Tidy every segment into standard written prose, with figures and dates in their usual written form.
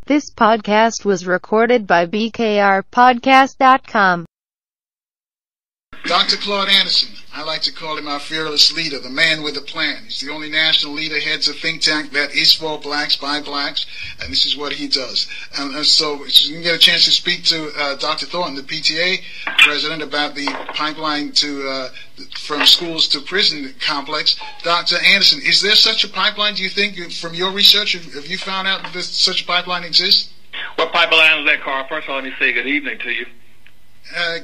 This podcast was recorded by bkrpodcast.com. Dr. Claude Anderson, I like to call him our fearless leader, the man with a plan. He's the only national leader, heads a think tank that is for blacks, by blacks, and this is what he does. And so you can get a chance to speak to Dr. Thornton, the PTA president, about the pipeline to from schools to prison complex. Dr. Anderson, is there such a pipeline, do you think, from your research? Have you found out that such a pipeline exists? What pipeline is that, Carl? First of all, let me say good evening to you.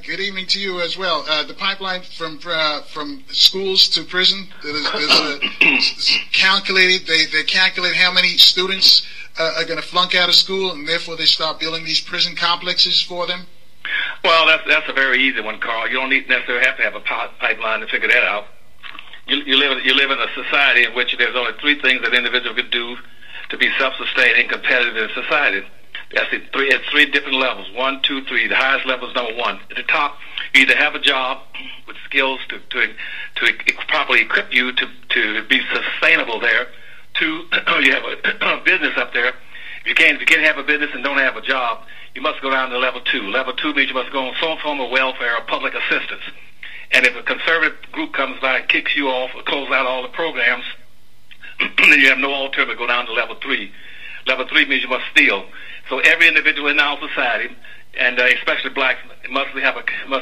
Good evening to you as well. The pipeline from schools to prison is calculated. They calculate how many students are going to flunk out of school, and therefore they start building these prison complexes for them. Well, that's a very easy one, Carl. You don't necessarily have to have a pipeline to figure that out. You live in a society in which there's only three things that an individual could do to be self-sustained and competitive in society. That's at three different levels. 1, 2, 3. The highest level is number 1. At the top, you either have a job with skills to properly equip you to be sustainable there. 2, you have a business up there. If you can't have a business and don't have a job, you must go down to level 2. Level 2 means you must go on some form of welfare or public assistance. And if a conservative group comes by and kicks you off or closes out all the programs, then you have no alternative but go down to level 3. Level 3 means you must steal. So every individual in our society, and especially blacks, must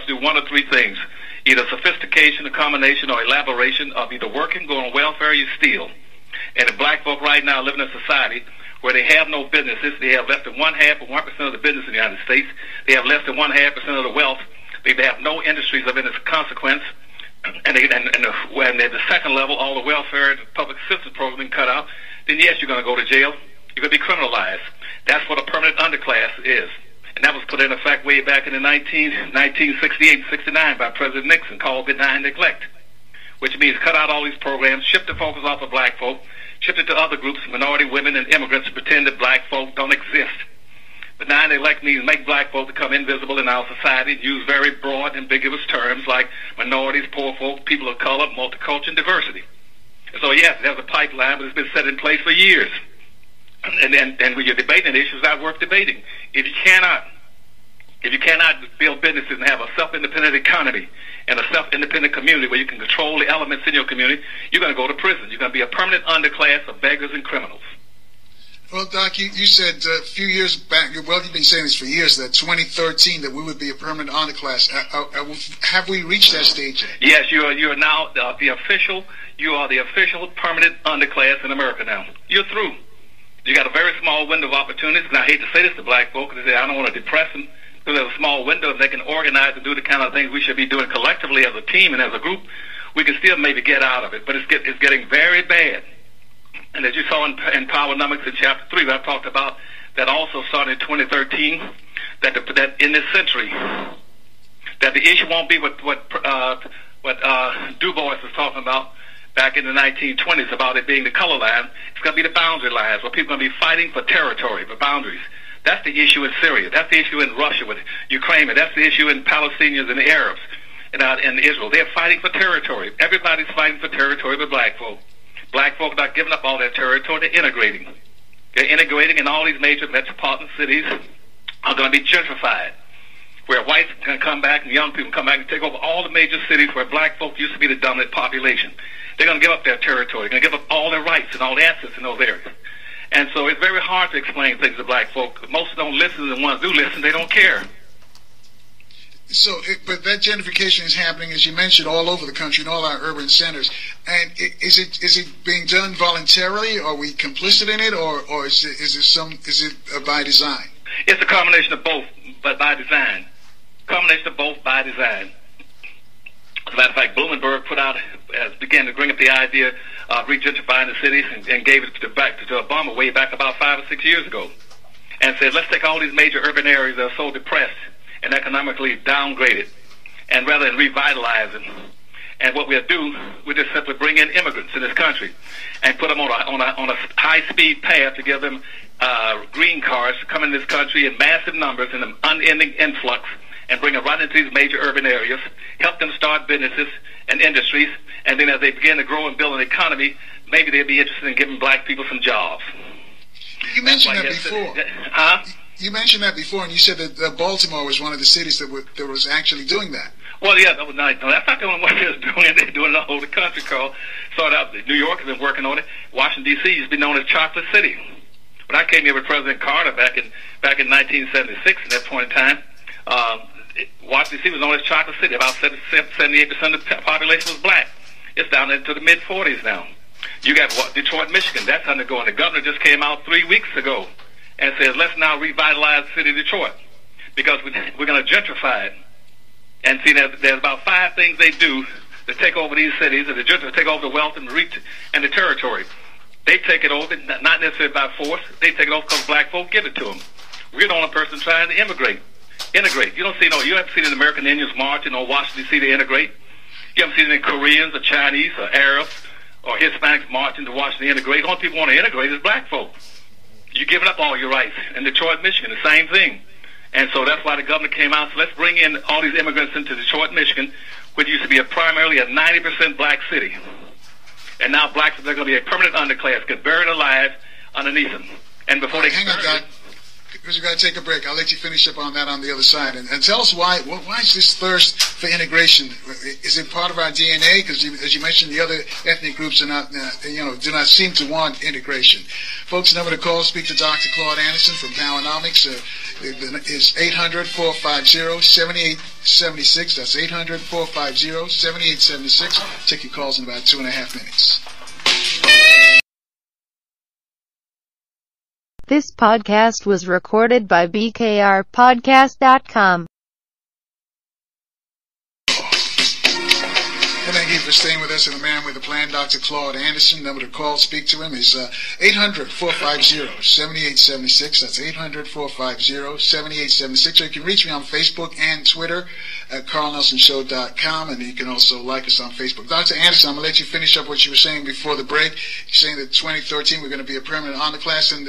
do one of three things: either sophistication, a combination, or elaboration of either working, going on welfare, or you steal. And the black folk right now live in a society where they have no businesses. They have less than 1/2 of the business in the United States. They have less than 1/2% of the wealth. They have no industries of any consequence. And when they're at the second level, all the welfare and the public assistance program been cut out, then yes, you're going to go to jail. You're going to be criminalized. That's what a permanent underclass is. And that was put in effect way back in the 1968-69 by President Nixon, called benign neglect, which means cut out all these programs, shift the focus off of black folk, shift it to other groups, minority women and immigrants, and pretend that black folk don't exist. Benign neglect means make black folk become invisible in our society, use very broad, ambiguous terms like minorities, poor folk, people of color, multicultural, and diversity. And so, yes, there's a pipeline, but it's been set in place for years. And when you're debating issues, it's not worth debating. If you cannot build businesses and have a self-independent economy and a self-independent community where you can control the elements in your community, you're going to go to prison. You're going to be a permanent underclass of beggars and criminals. Well, Doc, you said a few years back, well, you've been saying this for years, that 2013, that we would be a permanent underclass. Have we reached that stage yet? Yes, you are now the official permanent underclass in America now. You're through. You got a very small window of opportunities, and I hate to say this to black folk, because I don't want to depress them, because there's a small window. If they can organize and do the kind of things we should be doing collectively as a team and as a group, we can still maybe get out of it. But it's getting very bad. And as you saw in Powernomics in Chapter 3, that I talked about, that also started in 2013, that in this century, that the issue won't be what Du Bois was talking about back in the 1920s about it being the color line. It's going to be the boundary lines, where people are going to be fighting for territory, for boundaries. That's the issue in Syria. That's the issue in Russia with Ukraine. And that's the issue in Palestinians and the Arabs and Israel. They're fighting for territory. Everybody's fighting for territory but black folk. Black folk are not giving up all their territory. They're integrating. They're integrating, and all these major metropolitan cities are going to be gentrified, where whites can come back and young people come back and take over all the major cities where black folk used to be the dominant population. They're going to give up their territory. They're going to give up all their rights and all the assets in those areas. And so it's very hard to explain things to black folk. Most don't listen, and the ones do listen, they don't care. So, but that gentrification is happening, as you mentioned, all over the country in all our urban centers. And is it being done voluntarily? Are we complicit in it, or is it by design? It's a combination of both, but by design. Combination of both by design. As a matter of fact, Bloomberg began to bring up the idea of regentrifying the cities and gave it back to Obama way back about 5 or 6 years ago, and said, let's take all these major urban areas that are so depressed and economically downgraded, and rather than revitalize them. And what we'll do, we just simply bring in immigrants in this country and put them on a high-speed path to give them green cards to come in this country in massive numbers in an unending influx, and bring them right into these major urban areas, help them start businesses and industries, and then as they begin to grow and build an economy, maybe they'll be interested in giving black people some jobs. You mentioned that before. You mentioned that before, and you said that Baltimore was one of the cities that was actually doing that. Well, yeah, no, that's not the only one that's doing it. They're doing it all over the country, Carl. Started out, New York has been working on it. Washington, D.C. used to be known as Chocolate City. When I came here with President Carter back in 1976, at that point in time, Washington, D.C. was known as Chocolate City. About 78% of the population was black. It's down into the mid-40s now. You got Detroit, Michigan. That's undergoing. The governor just came out 3 weeks ago and says, let's now revitalize the city of Detroit because we're going to gentrify it. And see, there's about 5 things they do to take over these cities, and to take over the wealth and the territory. They take it over, not necessarily by force. They take it over because black folk give it to them. We're the only person trying to integrate. You haven't seen the American Indians marching on Washington, D.C. to integrate. You haven't seen any Koreans or Chinese or Arabs or Hispanics marching to Washington to integrate. The only people who want to integrate is black folk. You're giving up all your rights. In Detroit, Michigan, the same thing. And so that's why the governor came out. So let's bring in all these immigrants into Detroit, Michigan, which used to be primarily a 90% black city. And now blacks are going to be a permanent underclass, get buried alive underneath them. And before they hang on, Doc, because we've got to take a break. I'll let you finish up on that on the other side. And tell us why is this thirst for integration? Is it part of our DNA? Because as you mentioned, the other ethnic groups are not, do not seem to want integration. Folks, number to call, speak to Dr. Claude Anderson from Powernomics. Is 800-450-7876. That's 800-450-7876. Take your calls in about 2.5 minutes. This podcast was recorded by bkrpodcast.com. And thank you for staying with us. And the man with the plan, Dr. Claude Anderson. Number to call, speak to him is 800-450-7876. That's 800-450-7876. Or you can reach me on Facebook and Twitter at carlnelsonshow.com. And you can also like us on Facebook. Dr. Anderson, I'm going to let you finish up what you were saying before the break. You're saying that 2013 we're going to be a permanent underclass and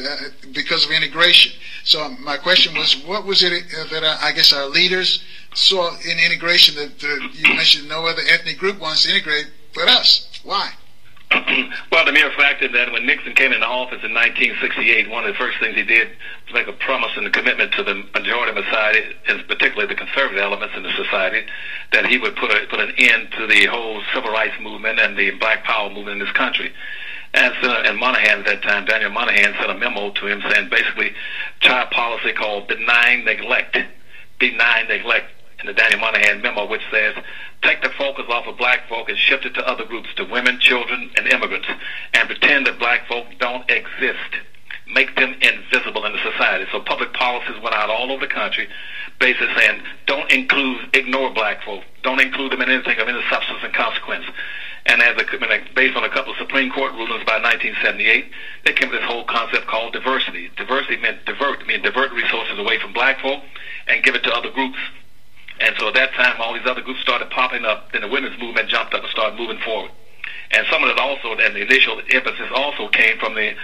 because of integration. So my question was, what was it that I guess our leaders saw in integration that you mentioned no other ethnic group wants to integrate but us? Why? Well, the mere fact is that when Nixon came into office in 1968, one of the first things he did was make a promise and a commitment to the majority of society, and particularly the conservative elements in the society, that he would put an end to the whole civil rights movement and the black power movement in this country. And Monahan at that time, Daniel Monahan, sent a memo to him saying basically child policy called benign neglect. Benign neglect. In the Daniel Monahan memo, which says, take the focus off of black folk and shift it to other groups, to women, children, and immigrants, and pretend that black folk don't exist. Make them invisible in the society. So public policies went out all over the country, basically saying, ignore black folk. Don't include them in anything of any substance and consequence. And based on a couple of Supreme Court rulings by 1978, they came to this whole concept called diversity. Diversity meant divert resources away from black folk and give it to other groups. And so at that time, all these other groups started popping up. Then the women's movement jumped up and started moving forward. And some of it also, and the initial emphasis also came from the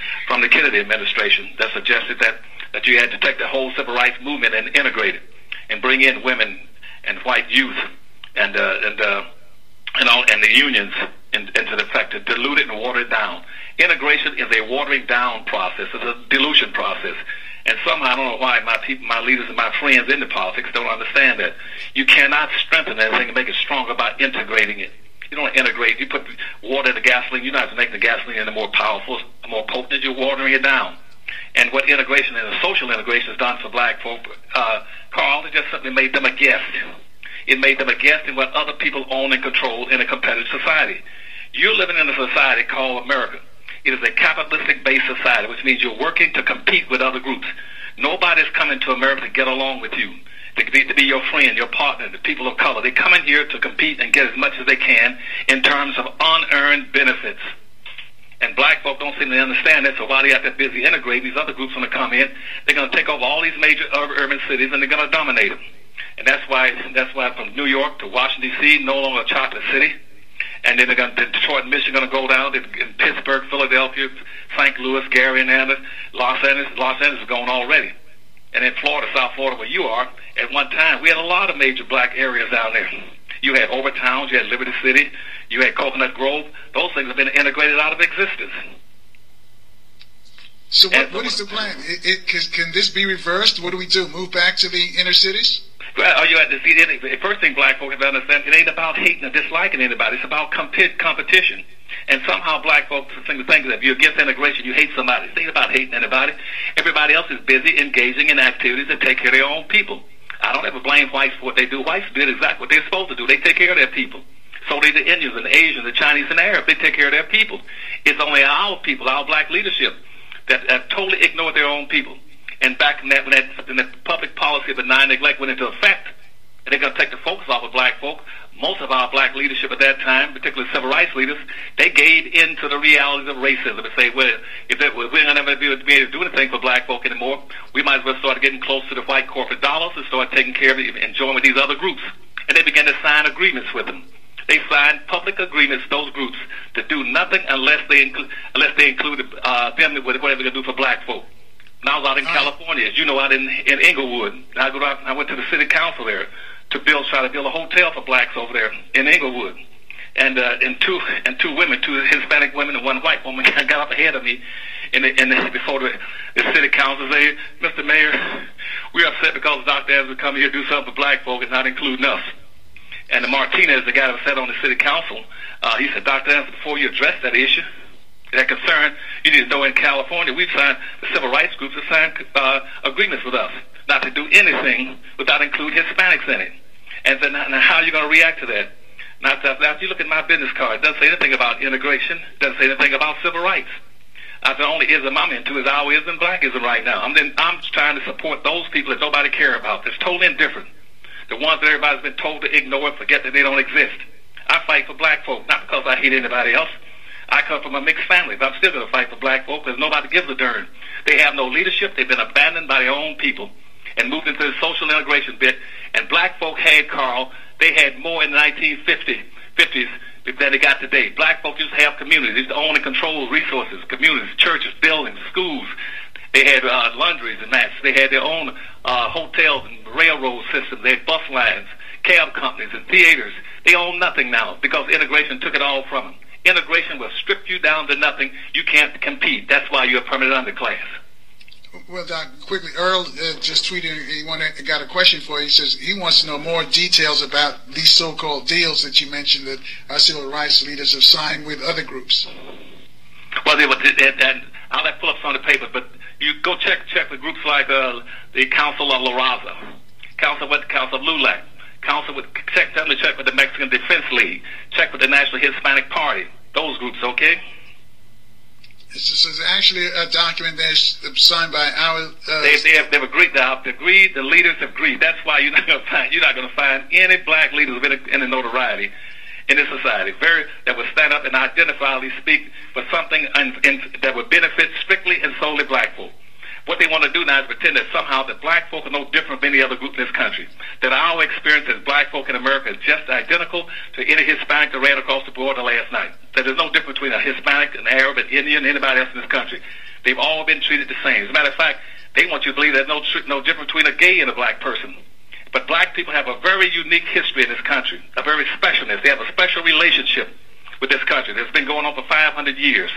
Kennedy administration that suggested that you had to take the whole civil rights movement and integrate it, and bring in women and white youth and the unions into the fact to dilute it and water it down. Integration is a watering down process. It's a dilution process. And somehow, I don't know why my leaders and my friends in the politics don't understand that. You cannot strengthen anything and make it stronger by integrating it. You don't integrate. You put water in the gasoline. You're not making the gasoline any more powerful, more potent. You're watering it down. And what integration and social integration has done for black folk, Carl, it just simply made them a guest. It made them a guest in what other people own and control in a competitive society. You're living in a society called America. It is a capitalistic-based society, which means you're working to compete with other groups. Nobody's coming to America to get along with you, to be your friend, your partner, the people of color. They come in here to compete and get as much as they can in terms of unearned benefits. And black folk don't seem to understand that, so while they're out there busy integrating, these other groups are going to come in. They're going to take over all these major urban cities, and they're going to dominate them. And that's why from New York to Washington, D.C., no longer a chocolate city. And then Detroit, Michigan, going to go down in Pittsburgh, Philadelphia, St. Louis, Gary, Indiana, Los Angeles is going already. And in Florida, South Florida, where you are, at one time, we had a lot of major black areas down there. You had Overtowns, you had Liberty City, you had Coconut Grove. Those things have been integrated out of existence. So what is the plan? Can this be reversed? What do we do? Move back to the inner cities? Well, you have to see, the first thing black folks have to understand, it ain't about hating or disliking anybody. It's about competition. And somehow black folks think that if you're against integration, you hate somebody. It ain't about hating anybody. Everybody else is busy engaging in activities that take care of their own people. I don't ever blame whites for what they do. Whites did exactly what they're supposed to do. They take care of their people. So do the Indians and the Asians, the Chinese and the Arabs. They take care of their people. It's only our people, our black leadership, that totally ignored their own people. And back in when that public policy of benign neglect went into effect, and they're going to take the focus off of black folk, most of our black leadership at that time, particularly civil rights leaders, they gave into the realities of racism and say, well, if we're going to never be able to do anything for black folk anymore, we might as well start getting close to the white corporate dollars and start taking care of it and join with these other groups. And they began to sign agreements with them. They signed public agreements, those groups, to do nothing unless they included them with whatever they're going to do for black folk. When I was out in California, as you know, out in Inglewood, I went to the city council there to try to build a hotel for blacks over there in Inglewood. And two women, two Hispanic women and one white woman got up ahead of me before the city council said, Mr. Mayor, we're upset because Dr. Anderson come here to do something for black folk and not including us. And the Martinez, the guy that sat on the city council, he said, Dr. Anderson, before you address that issue, that concern, you need to know in California, we've signed, the civil rights groups have signed agreements with us not to do anything without including Hispanics in it. And so now how are you going to react to that? Now, if you look at my business card, it doesn't say anything about integration, it doesn't say anything about civil rights. The only ism I'm into is our ism, blackism right now. I'm trying to support those people that nobody care about, that's totally indifferent. The ones that everybody's been told to ignore and forget that they don't exist. I fight for black folk, not because I hate anybody else. I come from a mixed family, but I'm still going to fight for black folk because nobody gives a darn. They have no leadership. They've been abandoned by their own people and moved into the social integration bit. And black folk had, Carl, they had more in the 1950s than they got today. Black folk used to have communities. They used to own and control resources, communities, churches, buildings, schools. They had laundries and mats. They had their own hotels and railroad systems. They had bus lines, cab companies, and theaters. They own nothing now because integration took it all from them. Integration will strip you down to nothing. You can't compete. That's why you're a permanent underclass. Well, Doc, quickly, Earl just tweeted, he got a question for you. He says he wants to know more details about these so-called deals that you mentioned that our civil rights leaders have signed with other groups. Well, I'll let pull up some of the papers, but you go check with groups like the Council of La Raza, Council of LULAC, check with the Mexican Defense League, check with the National Hispanic Party, those groups, okay? This is actually a document that's signed by our... They've agreed. The leaders have agreed. That's why you're not going to find any black leaders with any notoriety in this society that would stand up and identifiably speak for something that would benefit strictly and solely black folk. What they want to do now is pretend that somehow that black folk are no different from any other group in this country. That our experience as black folk in America is just identical to any Hispanic that ran across the border last night. That there's no difference between a Hispanic, an Arab, an Indian, anybody else in this country. They've all been treated the same. As a matter of fact, they want you to believe there's no difference between a gay and a black person. But black people have a very unique history in this country, a very specialness. They have a special relationship with this country that's been going on for 500 years.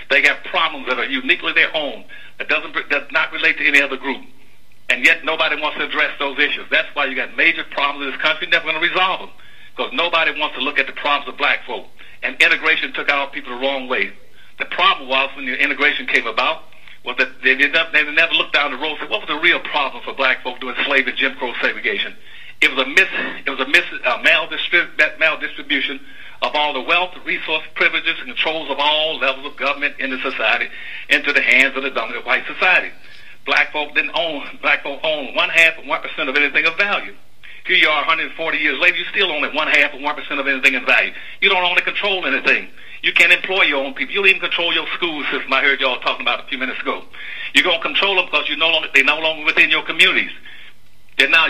They have problems that are uniquely their own, that does not relate to any other group. And yet nobody wants to address those issues. That's why you got major problems in this country, never going to resolve them. Because nobody wants to look at the problems of black folk. And integration took our people the wrong way. The problem was when the integration came about, was that they never looked down the road and said, what was the real problem for black folk doing slave and Jim Crow segregation? It was a maldistribution of all the wealth, resource, privileges, and controls of all levels of government in the society into the hands of the dominant white society. Black folk owned 1/2 of anything of value. Here you are 140 years later, you still own 1/2 of anything in value. You don't own or control anything. You can't employ your own people. You don't even control your school system. I heard y'all talking about a few minutes ago. You're going to control them because they're no longer within your communities. You're now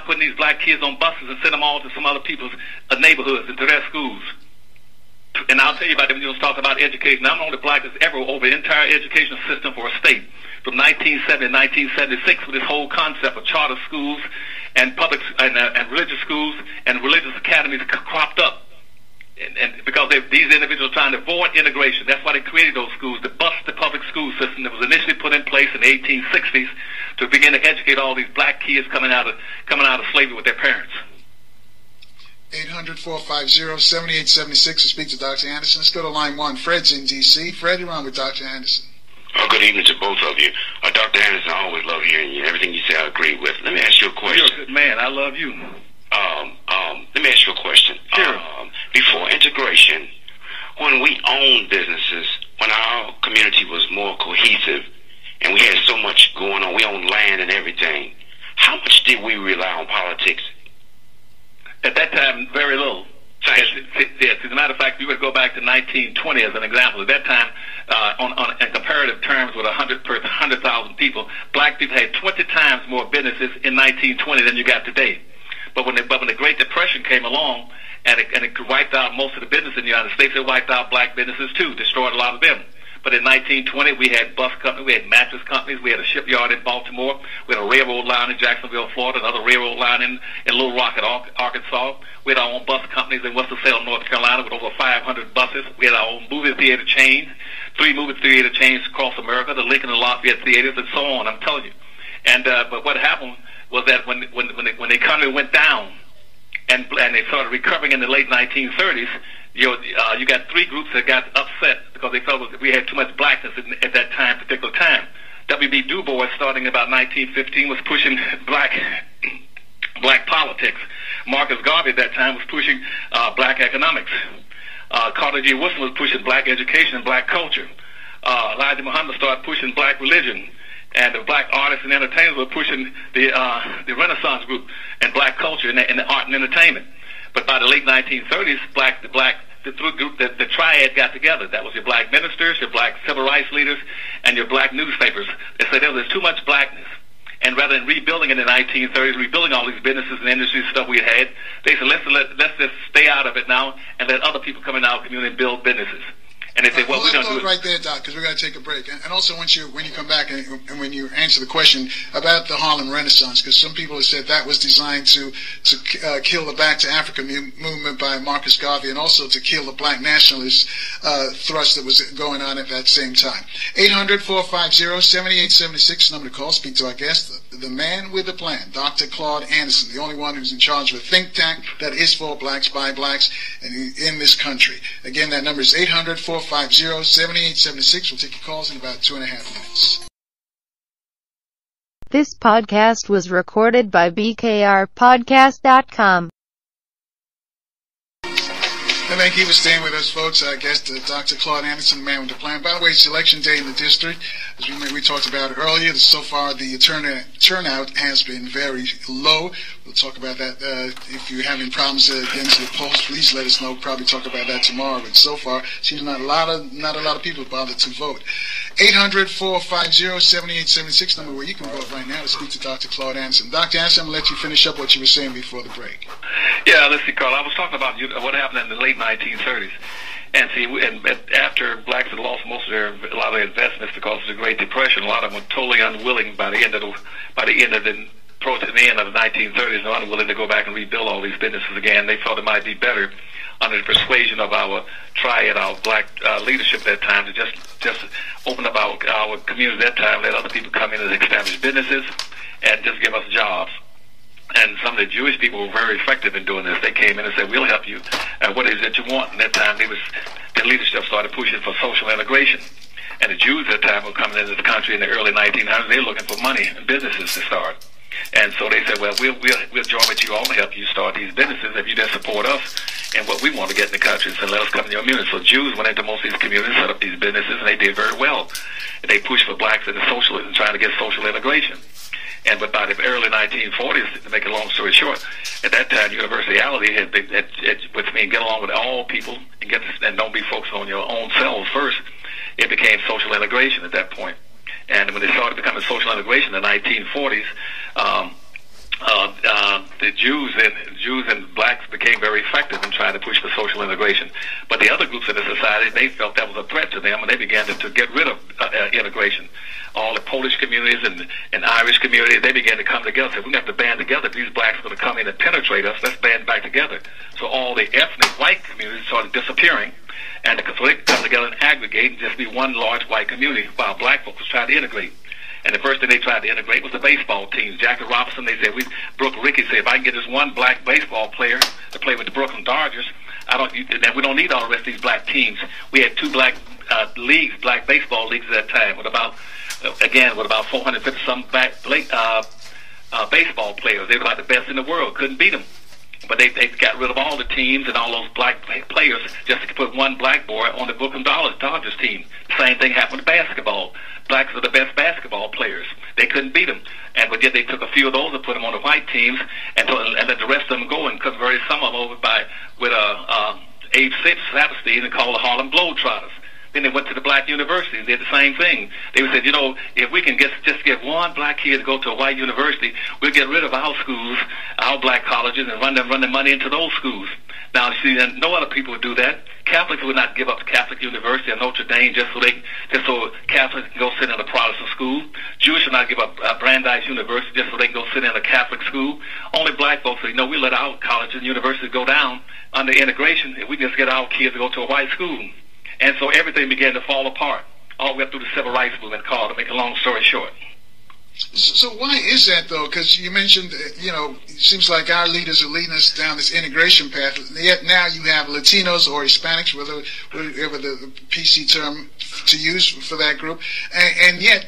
putting these black kids on buses and send them all to some other people's neighborhoods, into their schools. And I'll tell you about them. You talk about education. I'm the only black that's ever over the entire educational system for a state from 1970 to 1976 with this whole concept of charter schools and public and religious schools and religious academies cropped up. and because these individuals are trying to avoid integration. That's why they created those schools, to bust the public school system that was initially put in place in the 1860s to begin to educate all these black kids coming out of slavery with their parents. 800-450-7876 to speak to Dr. Anderson. Let's go to line 1. Fred's in D.C. Fred, you're on with Dr. Anderson. Good evening to both of you. Dr. Anderson, I always love hearing you. Everything you say I agree with. Let me ask you a question. You're a good man. I love you. Let me ask you a question. Sure. Before integration, when we owned businesses, when our community was more cohesive and we had so much going on, we owned land and everything, how much did we rely on politics? At that time, very little. Yes, as a matter of fact, if you would go back to 1920 as an example, at that time, in comparative terms with 100,000 people, black people had 20 times more businesses in 1920 than you got today. But when the Great Depression came along, and it wiped out most of the business in the United States, it wiped out black businesses too, destroyed a lot of them. But in 1920, we had bus companies, we had mattress companies, we had a shipyard in Baltimore, we had a railroad line in Jacksonville, Florida, another railroad line in Little Rock, Arkansas. We had our own bus companies in Winston-Salem, North Carolina, with over 500 buses. We had our own movie theater chains, 3 movie theater chains across America, the Lincoln and Lafayette theaters, and so on. I'm telling you. And but what happened was that when the economy went down, and they started recovering in the late 1930s, you got 3 groups that got upset because they felt we had too much blackness at that particular time. W.B. Du Bois, starting about 1915, was pushing black politics. Marcus Garvey at that time was pushing black economics. Carter G. Woodson was pushing black education and black culture. Elijah Muhammad started pushing black religion. And the black artists and entertainers were pushing the Renaissance group and black culture and the art and entertainment. But by the late 1930s, the triad got together. That was your black ministers, your black civil rights leaders, and your black newspapers. They said there's too much blackness. And rather than rebuilding in the 1930s, rebuilding all these businesses and industries and stuff we had, they said let's just stay out of it now and let other people come in our community and build businesses. And they say, well, we're going to do it right there, Doc, because we're going to take a break. And also, when you come back and when you answer the question about the Harlem Renaissance, because some people have said that was designed to kill the Back to Africa movement by Marcus Garvey, and also to kill the black nationalist thrust that was going on at that same time. 800-450-7876, number to call. Speak to our guest, the man with the plan, Dr. Claude Anderson, the only one who's in charge of a think tank that is for blacks, by blacks, and in this country. Again, that number is 800-450-7876. We'll take your calls in about 2.5 minutes. This podcast was recorded by BKRpodcast.com. And thank you for staying with us, folks. Our guest, Dr. Claude Anderson, the man with the plan. By the way, it's election day in the district. As we talked about earlier, so far the turnout has been very low. We'll talk about that. If you're having problems against the polls, please let us know. We'll probably talk about that tomorrow. But so far, seems not a lot of people bothered to vote. 800-450-7876, number where you can vote right now to speak to Dr. Claude Anderson. Dr. Anderson, I'm going to let you finish up what you were saying before the break. Yeah, let's see, Carl. I was talking about what happened in the late 1930s. And see, after blacks had lost a lot of their investments because of the Great Depression, a lot of them were totally unwilling by the end of the 1930s, they're unwilling to go back and rebuild all these businesses again. They thought it might be better, under the persuasion of our triad, our black leadership at that time, to just open up our community at that time, let other people come in and establish businesses, and just give us jobs. And some of the Jewish people were very effective in doing this. They came in and said, we'll help you. What is it you want? And at that time, the leadership started pushing for social integration. And the Jews at that time were coming into the country in the early 1900s. They were looking for money and businesses to start. And so they said, well, we'll join with you all to help you start these businesses if you just support us and what we want to get in the country. So let us come in your community. So Jews went into most of these communities, set up these businesses, and they did very well. And they pushed for blacks into socialism, trying to get social integration. But by the early 1940s, to make a long story short, at that time, universality which means get along with all people and don't be focused on your own selves first. It became social integration at that point. And when they started becoming social integration in the 1940s, the Jews and blacks became very effective in trying to push for social integration. But the other groups in the society, they felt that was a threat to them, and they began to get rid of integration. All the Polish communities and Irish communities, they began to come together. Said, we have to band together. If these blacks are going to come in and penetrate us, let's band back together. So all the ethnic white communities started disappearing, and so they could come together and aggregate and just be one large white community, while black folks was trying to integrate. And the first thing they tried to integrate was the baseball teams. Jackie Robinson, they said, Brooke Rickey said, if I can get this one black baseball player to play with the Brooklyn Dodgers, we don't need all the rest of these black teams. We had two black leagues, black baseball leagues at that time, with about 450 some baseball players. They were like the best in the world, couldn't beat them. But they got rid of all the teams and all those black players just to put one black boy on the Brooklyn Dodgers team. The same thing happened with basketball. Blacks are the best basketball players. They couldn't beat them. But yet they took a few of those and put them on the white teams and let the rest of them go and converted some of them over with Abe Saperstein and called the Harlem Globetrotters. Then they went to the black university and did the same thing. They said, if we can just get one black kid to go to a white university, we'll get rid of our schools, our black colleges, and run the money into those schools. Now, see, no other people would do that. Catholics would not give up Catholic University or Notre Dame just so Catholics can go sit in a Protestant school. Jewish would not give up Brandeis University just so they can go sit in a Catholic school. Only black folks say, we let our colleges and universities go down under integration if we just get our kids to go to a white school. And so everything began to fall apart, all the way up through the civil rights movement, to make a long story short. So why is that, though? Because you mentioned, it seems like our leaders are leading us down this integration path. Yet now you have Latinos or Hispanics, whatever the PC term to use for that group, and yet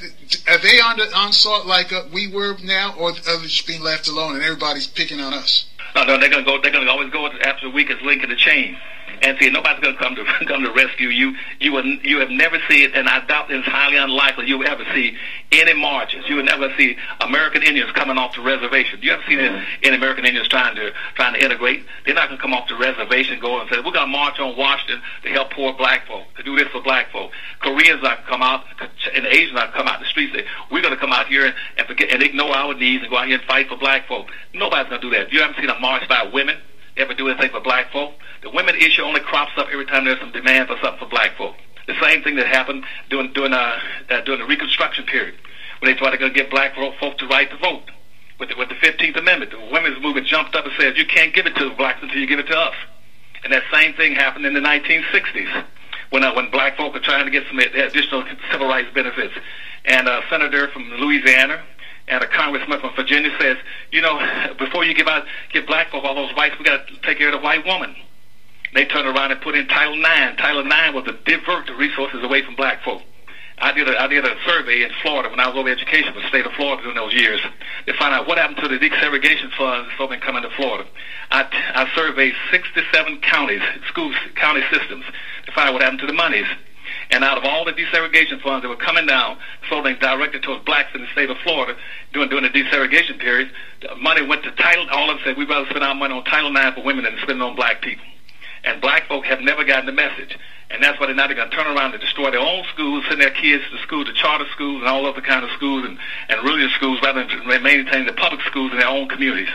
are they on the onslaught like we were now, or are they just being left alone and everybody's picking on us? No, they're going to go. They're going to always go after the weakest link in the chain. And see, nobody's going to come to rescue you. You have never seen, and I doubt it's highly unlikely you will ever see any marches. You will never see American Indians coming off the reservation. You ever see any American Indians trying to integrate? They're not going to come off the reservation, go and say, we're going to march on Washington to help poor black folk, to do this for black folk. Koreans not come out, and the Asians not come out in the streets and say, we're going to come out here and forget and ignore our needs and go out here and fight for black folk. Nobody's going to do that. You haven't seen a march by women ever do anything for black folk. The women issue only crops up every time there's some demand for something for black folk. The same thing that happened during the Reconstruction period, when they tried to give black folk the right to vote with the 15th Amendment. The women's movement jumped up and said, you can't give it to the blacks until you give it to us. And that same thing happened in the 1960s when black folk were trying to get some additional civil rights benefits. And a senator from Louisiana and a congressman from Virginia says, before you give black folk all those rights, we got to take care of the white woman. They turned around and put in Title IX. Title IX was to divert the resources away from black folk. I did a survey in Florida when I was over education for the state of Florida during those years to find out what happened to the desegregation funds that's been coming to Florida. I surveyed 67 counties, county systems to find out what happened to the monies. And out of all the desegregation funds that were coming down, being directed towards blacks in the state of Florida during the desegregation period, the money went to Title. All of them said we'd rather spend our money on Title IX for women than spend it on black people. And black folk have never gotten the message. And that's why they're going to turn around and destroy their own schools, send their kids to school, to charter schools and all other kind of schools and religious schools, rather than maintain the public schools in their own communities.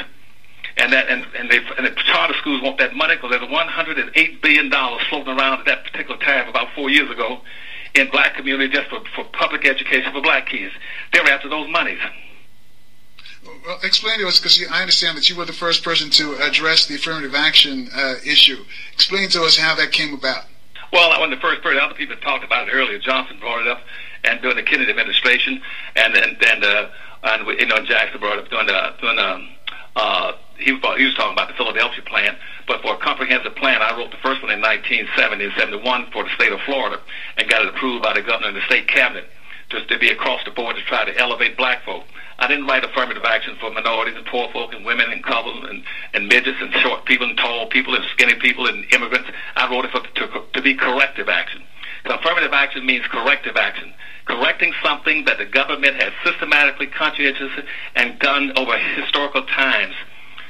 And the charter schools want that money because there's $108 billion floating around at that particular time about 4 years ago in black community just for public education for black kids. They're after those monies. Well, explain to us, because I understand that you were the first person to address the affirmative action issue. Explain to us how that came about. Well, I wasn't the first person. Other people talked about it earlier. Johnson brought it up, and during the Kennedy administration, and Jackson brought it up he was talking about the Philadelphia plan. But for a comprehensive plan, I wrote the first one in 1970 and 71 for the state of Florida, and got it approved by the governor and the state cabinet just to be across the board to try to elevate black folk. I didn't write affirmative action for minorities and poor folk and women and couples and midgets and short people and tall people and skinny people and immigrants. I wrote it to be corrective action. So affirmative action means corrective action. Correcting something that the government has systematically, conscientiously, and done over historical times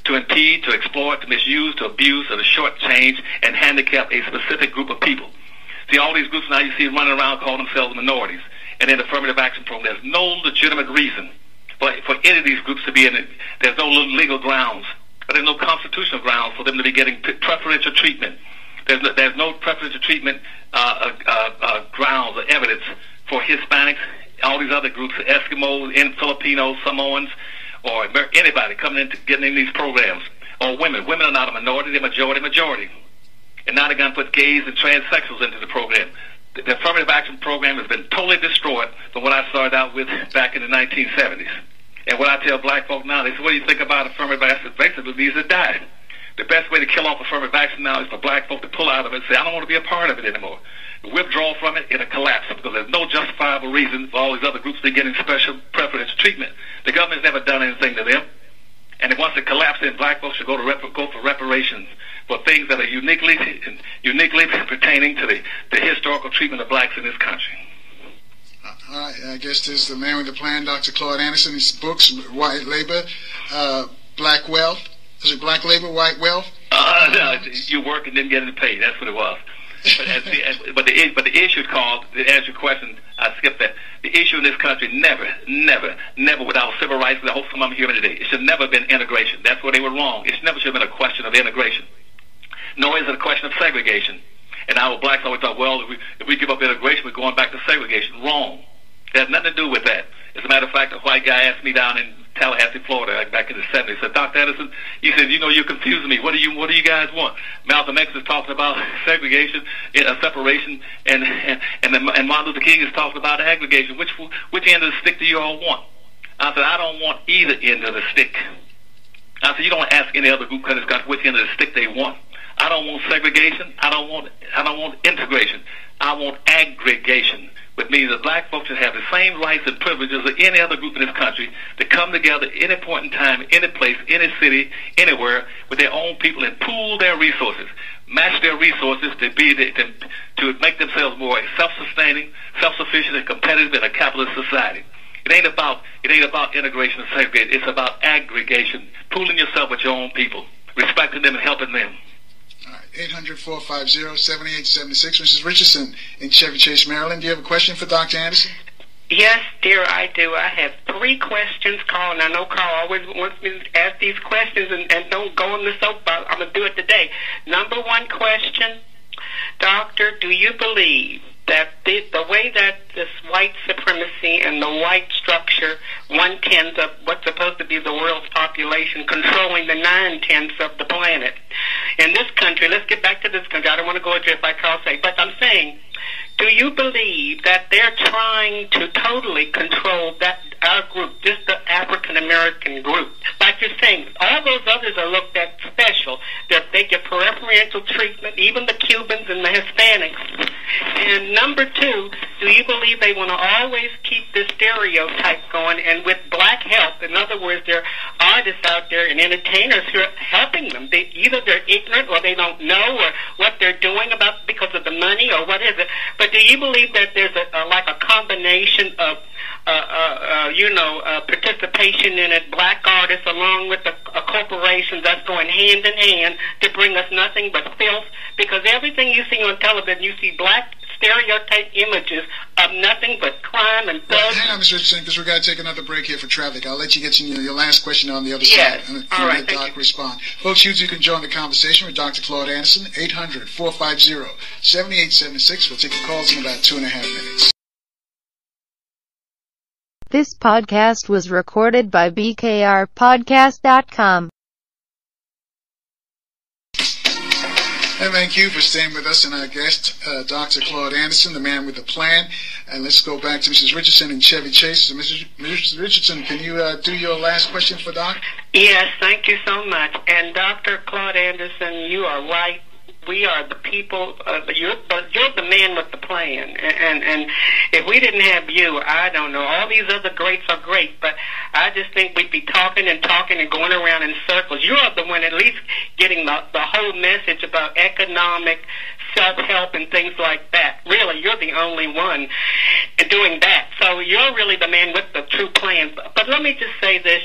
to impede, to exploit, to misuse, to abuse, or to shortchange and handicap a specific group of people. See, all these groups now you see running around call themselves minorities. And in the affirmative action program, there's no legitimate reason for any of these groups to be in it. There's no legal grounds, but there's no constitutional grounds for them to be getting preferential treatment. There's no preferential treatment grounds or evidence for Hispanics, all these other groups, Eskimos, and Filipinos, Samoans, or anybody coming into getting in these programs, or women. Women are not a minority; they're majority. And now they're going to put gays and transsexuals into the program. The affirmative action program has been totally destroyed from what I started out with back in the 1970s. And what I tell black folk now, they say, what do you think about affirmative action? Basically, it means to die. The best way to kill off affirmative action now is for black folk to pull out of it and say, I don't want to be a part of it anymore. Withdraw from it, it'll collapse, because there's no justifiable reason for all these other groups to be getting special preferential treatment. The government's never done anything to them. And once it collapses, then black folks should go for reparations for things that are uniquely pertaining to the historical treatment of blacks in this country. All right, I guess this is the man with the plan, Dr. Claude Anderson. His books, White Labor, Black Wealth. Is it Black Labor, White Wealth? No, you work and didn't get any pay. That's what it was. But the issue is called, to answer your question, I skipped that. The issue in this country never without civil rights, and I hope some of them hear me today, it should never have been integration. That's where they were wrong. It never should have been a question of integration. Nor is it a question of segregation. And our blacks always thought, well, if we give up integration, we're going back to segregation. Wrong. It has nothing to do with that. As a matter of fact, a white guy asked me down in Tallahassee, Florida, back in the 70s, said, Dr. Anderson, he said, you're confusing me. What do you guys want? Malcolm X is talking about segregation, separation, and Martin Luther King is talking about aggregation. Which end of the stick do you all want? I said, I don't want either end of the stick. I said, you don't ask any other group in this country which end of the stick they want. I don't want segregation. I don't want integration. I want aggregation, which means that black folks should have the same rights and privileges of any other group in this country to come together any point in time, any place, any city, anywhere, with their own people and pool their resources, match their resources to make themselves more self-sustaining, self-sufficient, and competitive in a capitalist society. It ain't about integration and segregation. It's about aggregation, pooling yourself with your own people, respecting them and helping them. 800-450-7876. Mrs. Richardson in Chevy Chase, Maryland. Do you have a question for Dr. Anderson? Yes, dear, I do. I have 3 questions, Carl, and I know Carl always wants me to ask these questions and don't go on the soapbox. I'm going to do it today. Number 1 question, Doctor, do you believe that the way that this white supremacy and the white structure, 1/10 of what's supposed to be the world's population, controlling the 9/10 of the planet, in this country, let's get back to this country. I don't want to go into it like Carl said, but I'm saying, do you believe that they're trying to totally control our group, just the African American group? Like you're saying, all those others are looked at special. They get preferential treatment, even the Cubans and the Hispanics. And number 2, do you believe they want to always keep this stereotype going? And with black help, in other words, there are artists out there and entertainers who are helping them. Either they're ignorant or they don't know or what they're doing because of the money or what is it. But do you believe that there's a combination of participation in it, black artists along with the corporations that's going hand in hand to bring us nothing but filth? Because everything you see on television, you see black stereotype images of nothing but crime and thugs. Well, hang on, Mr. Richardson, because we've got to take another break here for traffic. I'll let you get your last question on the other side. And all right, let Doc respond. Folks, you can join the conversation with Dr. Claude Anderson, 800-450-7876. We'll take your calls in about 2.5 minutes. This podcast was recorded by bkrpodcast.com. And thank you for staying with us and our guest, Dr. Claude Anderson, the man with the plan. And let's go back to Mrs. Richardson in Chevy Chase. So Mrs. Richardson, can you do your last question for Doc? Yes, thank you so much. And Dr. Claude Anderson, you are right. We are the people. You're the man with the plan. And if we didn't have you, I don't know. All these other greats are great, but I just think we'd be talking and going around in circles. You are the one at least getting the whole message about economic self-help and things like that. Really, you're the only one doing that. So you're really the man with the true plan. But let me just say this,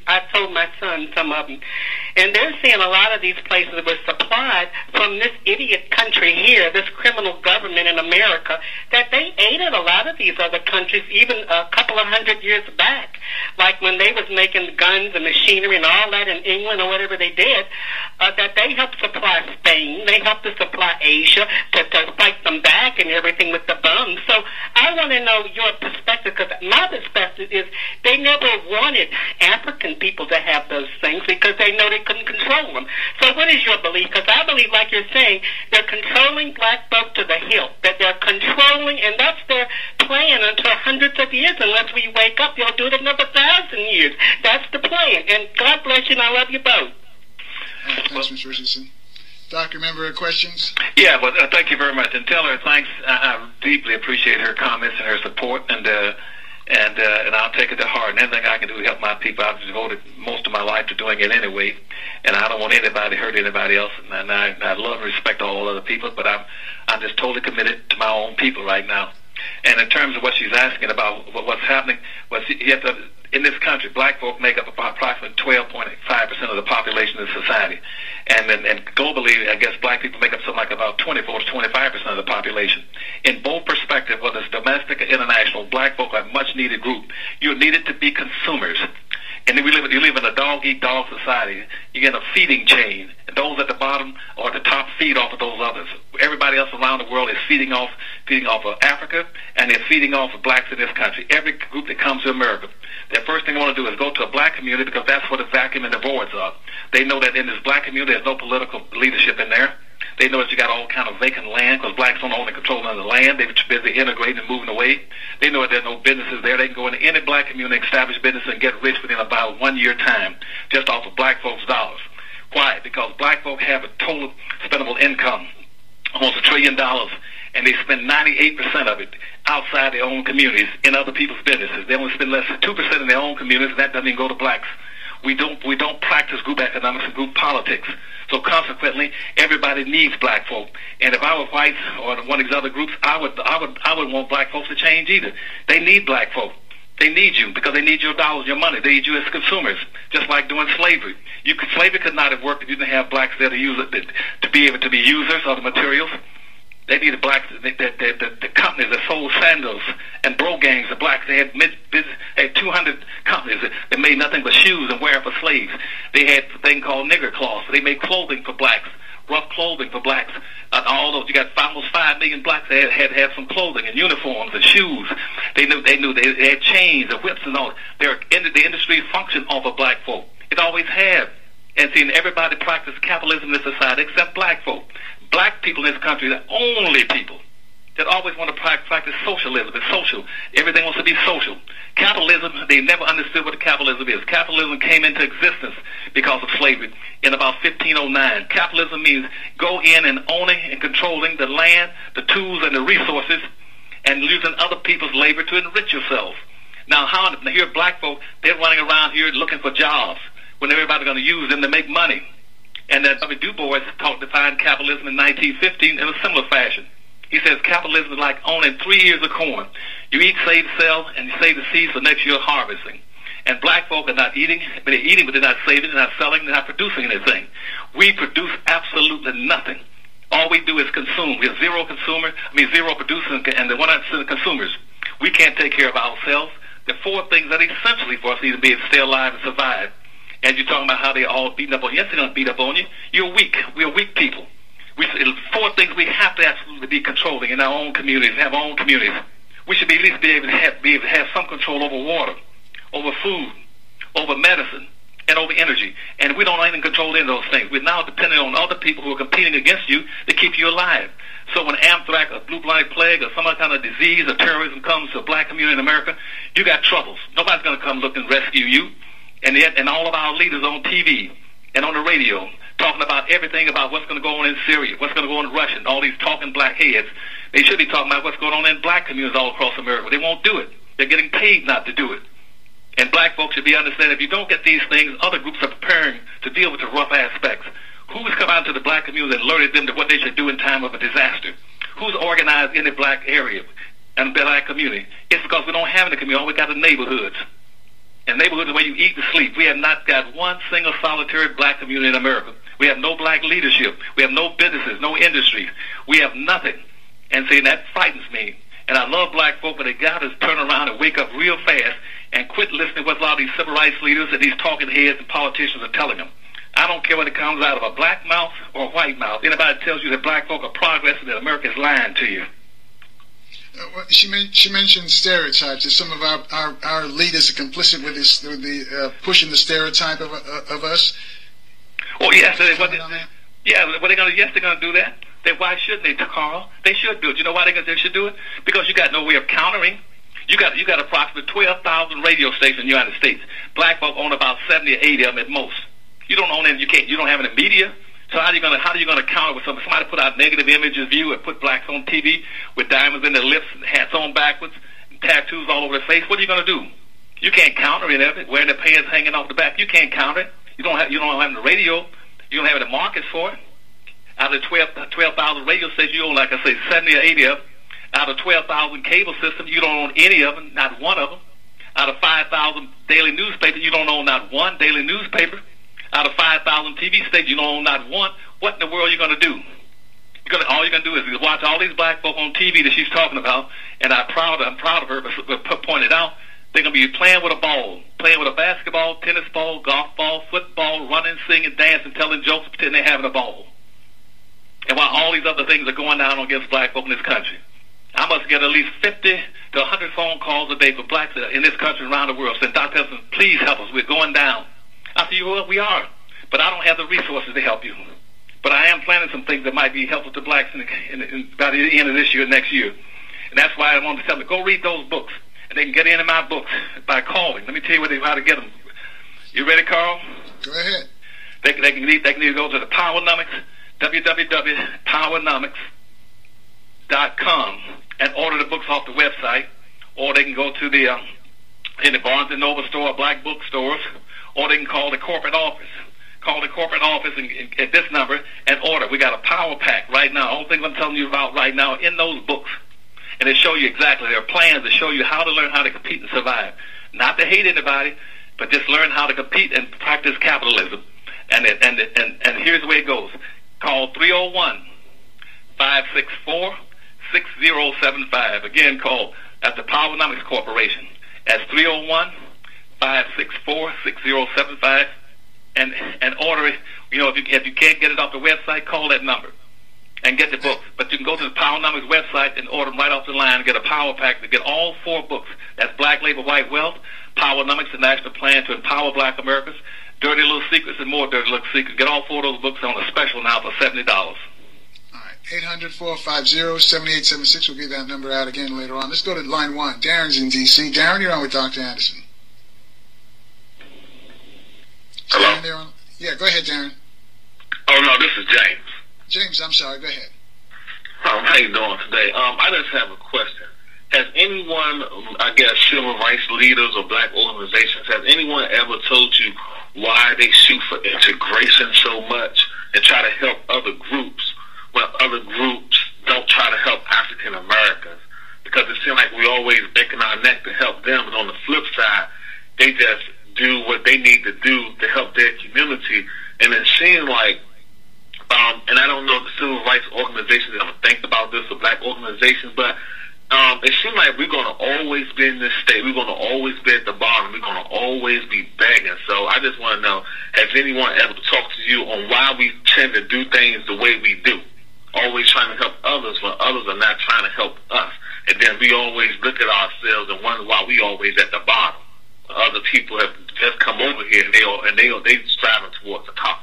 I've told my son some of them, and they're seeing a lot of these places were supplied from this idiot country here, this criminal government in America, that they aided a lot of these other countries even a couple of 100 years back. Like when they was making guns and machinery and all that in England or whatever they did, that they helped supply Spain, they helped to supply Asia to fight them back and everything with the bombs. So I want to know your perspective, because my perspective is they never wanted African people to have those things because they know they couldn't control them. So what is your belief? Because I believe, like you're saying, they're controlling black folk to the hilt, that they're controlling, and that's their plan until hundreds of years. Unless we wake up, they'll do it another 1,000 years. That's the plan. And God bless you, and I love you both. Thanks, Mr. Richardson. Doctor, remember her questions? Yeah, well, thank you very much. And tell her thanks. I deeply appreciate her comments and her support, and I'll take it to heart. And anything I can do to help my people, I've devoted most of my life to doing it anyway. And I don't want anybody to hurt anybody else. And I love and respect all other people, but I'm just totally committed to my own people right now. And in terms of what she's asking about what's happening, you have to, in this country, black folk make up about approximately 12.5% of the population of society. And globally, I guess black people make up something like about 24 to 25% of the population. In both perspectives, whether it's domestic or international, black folk are a much-needed group. You're needed to be consumers. And you live in a dog-eat-dog society. You get a feeding chain. And those at the bottom or at the top feed off of those others. Everybody else around the world is feeding off of Africa, and they're feeding off of blacks in this country. Every group that comes to America, the first thing they want to do is go to a black community, because that's where the vacuum and the voids are. They know that in this black community there's no political leadership in there. They know that you got all kind of vacant land, because blacks don't own and control none of the land. They're busy integrating and moving away. They know that there's no businesses there. They can go into any black community, establish business, and get rich within about 1 year time, just off of black folks' dollars. Why? Because black folk have a total spendable income, almost $1 trillion, and they spend 98% of it outside their own communities in other people's businesses. They only spend less than 2% in their own communities, and that doesn't even go to blacks. We don't practice group economics and group politics. So consequently, everybody needs black folk. And if I were whites or one of these other groups, I would want black folks to change either. They need black folk. They need you because they need your dollars, your money. They need you as consumers, just like doing slavery. Slavery could not have worked if you didn't have blacks there to use it, to be able to be users of the materials. They needed blacks. The companies that sold sandals and bro gangs, the blacks, they had 200 companies that made nothing but shoes and wear for slaves. They had a thing called nigger cloths. They made clothing for blacks, rough clothing for blacks. All those, you got almost 5 million blacks that had some clothing and uniforms and shoes. They knew they had chains and whips and all. The industry functioned off of black folk. It always had. And seeing everybody practice capitalism in this society except black folk. Black people in this country are the only people that always want to practice socialism. It's social. Everything wants to be social. Capitalism, they never understood what capitalism is. Capitalism came into existence because of slavery in about 1509. Capitalism means go in and owning and controlling the land, the tools, and the resources, and using other people's labor to enrich yourself. Now, here black folk, they're running around here looking for jobs when everybody's going to use them to make money. And then Du Bois defined capitalism in 1915 in a similar fashion. He says capitalism is like owning 3 ears of corn. You eat, save, sell, and you save the seeds for next year harvesting. And black folk are not eating, but they're eating, but they're not saving, they're not selling, they're not producing anything. We produce absolutely nothing. All we do is consume. We're zero producers and the 100% consumers. We can't take care of ourselves. There are 4 things that are essentially for us to be able to stay alive and survive. And you're talking about how they all beating up on you. Yes, they're going to beat up on you. You're weak. We're weak people. 4 things we have to absolutely be controlling in our own communities, have our own communities. We should at least be able to have some control over water, over food, over medicine, and over energy. And we don't even control any of those things. We're now depending on other people who are competing against you to keep you alive. So when anthrax or blue-blind plague or some other kind of disease or terrorism comes to a black community in America, you got troubles. Nobody's going to come look and rescue you. And all of our leaders on TV and on the radio talking about everything about what's going to go on in Syria, what's going to go on in Russia, and all these talking black heads. They should be talking about what's going on in black communities all across America. They won't do it. They're getting paid not to do it. And black folks should be understanding if you don't get these things, other groups are preparing to deal with the rough aspects. Who's come out to the black community and alerted them to what they should do in time of a disaster? Who's organized in the black area and black community? It's because we don't have any community. All we got are neighborhoods. And neighborhoods are where you eat and sleep. We have not got one single solitary black community in America. We have no black leadership. We have no businesses, no industries. We have nothing. And see, that frightens me. And I love black folk, but they got to turn around and wake up real fast and quit listening to what a lot of these civil rights leaders and these talking heads and politicians are telling them. I don't care whether it comes out of a black mouth or a white mouth. Anybody that tells you that black folk are progressing, that America is lying to you. Well, she mentioned stereotypes. That some of our leaders are complicit with this, with the pushing the stereotype of us. Oh yes, what they're going to? Yes, they're going to do that. Why shouldn't they, Carl? They should do it. You know why they should do it? Because you got no way of countering. You got approximately 12,000 radio stations in the United States. Black folk own about 70 or 80 of them at most. You don't own any. You don't have any media. So how are you gonna counter with something? Somebody put out negative images of you and put blacks on TV with diamonds in their lips and hats on backwards and tattoos all over their face. What are you gonna do? You can't counter any of it. Wearing their pants hanging off the back. You can't counter it. You don't have the radio. You don't have the markets for it. Out of 12,000 radio stations, you own, like I say, 70 or 80 of them. Out of 12,000 cable systems, you don't own any of them, not one of them. Out of 5,000 daily newspapers, you don't own not one daily newspaper. Out of 5,000 TV stations, you don't own not one. What in the world are you going to do? All you're going to do is watch all these black folk on TV that she's talking about, and I'm proud of her for pointing it out. They're going to be playing with a ball, playing with a basketball, tennis ball, golf ball, football, running, singing, dancing, telling jokes, pretending they're having a ball. And while all these other things are going down against black folk in this country, I must get at least 50 to 100 phone calls a day for blacks in this country and around the world saying, Dr. Anderson, please help us. We're going down. I said, well, we are. But I don't have the resources to help you. But I am planning some things that might be helpful to blacks by the end of this year, next year. And that's why I want to tell them, go read those books. And they can get into my books by calling. Let me tell you how to get them. You ready, Carl? Go ahead. They can either go to the Powernomics, www.powernomics.com, and order the books off the website, or they can go to the in the Barnes & Noble store or black bookstores, or they can call the corporate office. Call the corporate office at this number and order. We got a power pack right now. All the things I'm telling you about right now in those books. And they show you exactly. There are plans that show you how to learn how to compete and survive. Not to hate anybody, but just learn how to compete and practice capitalism. And here's the way it goes. Call 301-564-6075. Again, call at the Powernomics Corporation. That's 301-564-6075. And order it. You know, if you can't get it off the website, call that number and get the books. But you can go to the Powernomics website and order them right off the line and get a power pack to get all 4 books. That's Black Labor, White Wealth, Powernomics, the National Plan to Empower Black Americans, Dirty Little Secrets, and More Dirty Little Secrets. Get all 4 of those books on a special now for $70. All right, 800-450-7876. We'll give that number out again later on. Let's go to line 1. Darren's in D.C. Darren, you're on with Dr. Anderson. Hello? Yeah, go ahead, Darren. Oh, no, this is James. James, I'm sorry. Go ahead. How you doing today? I just have a question. Has anyone, I guess, civil rights leaders or black organizations, has anyone ever told you why they shoot for integration so much and try to help other groups when other groups don't try to help African Americans? Because it seems like we always breaking our neck to help them, and on the flip side, they just do what they need to do to help their community. And it seems like, and I don't know if the civil rights organizations ever think about this, or black organizations, but it seems like we're going to always be in this state. We're going to always be at the bottom. We're going to always be begging. So I just want to know, has anyone ever talked to you on why we tend to do things the way we do? Always trying to help others when others are not trying to help us. And then we always look at ourselves and wonder why we always at the bottom. Other people have just come over here and they striving towards the top.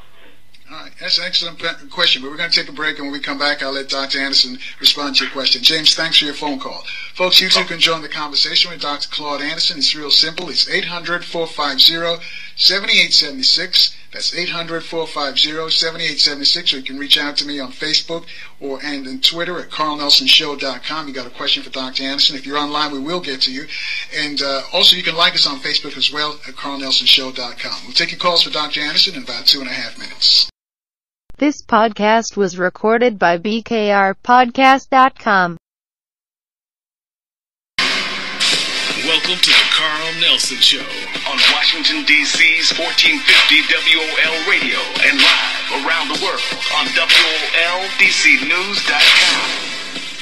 All right, that's an excellent question, but we're going to take a break, and when we come back, I'll let Dr. Anderson respond to your question. James, thanks for your phone call. Folks, you too can join the conversation with Dr. Claude Anderson. It's real simple. It's 800-450-7876. That's 800-450-7876, or you can reach out to me on Facebook and on Twitter at carlnelsonshow.com. You got a question for Dr. Anderson. If you're online, we will get to you. And also, you can like us on Facebook as well at carlnelsonshow.com. We'll take your calls for Dr. Anderson in about 2.5 minutes. This podcast was recorded by bkrpodcast.com. Welcome to the Carl Nelson Show on Washington, D.C.'s 1450 WOL Radio and live around the world on WOLDCnews.com.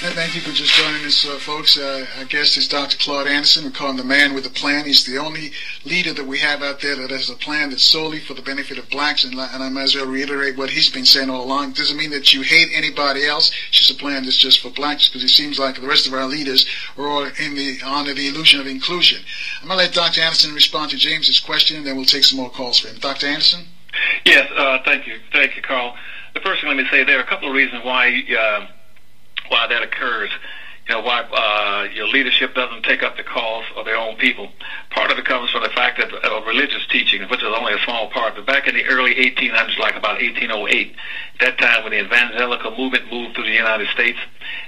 Thank you for just joining us, folks. Our guest is Dr. Claude Anderson. We call him the man with a plan. He's the only leader that we have out there that has a plan that's solely for the benefit of blacks. And I might as well reiterate what he's been saying all along. It doesn't mean that you hate anybody else. It's just a plan that's just for blacks, because it seems like the rest of our leaders are all under the illusion of inclusion. I'm going to let Dr. Anderson respond to James's question, and then we'll take some more calls for him. Dr. Anderson? Yes, thank you, Carl. The first thing, let me say, there are a couple of reasons why that occurs. You know, why your leadership doesn't take up the cause of their own people. Part of it comes from the fact that of religious teaching, which is only a small part. But back in the early 1800s, like about 1808, that time when the evangelical movement moved through the United States,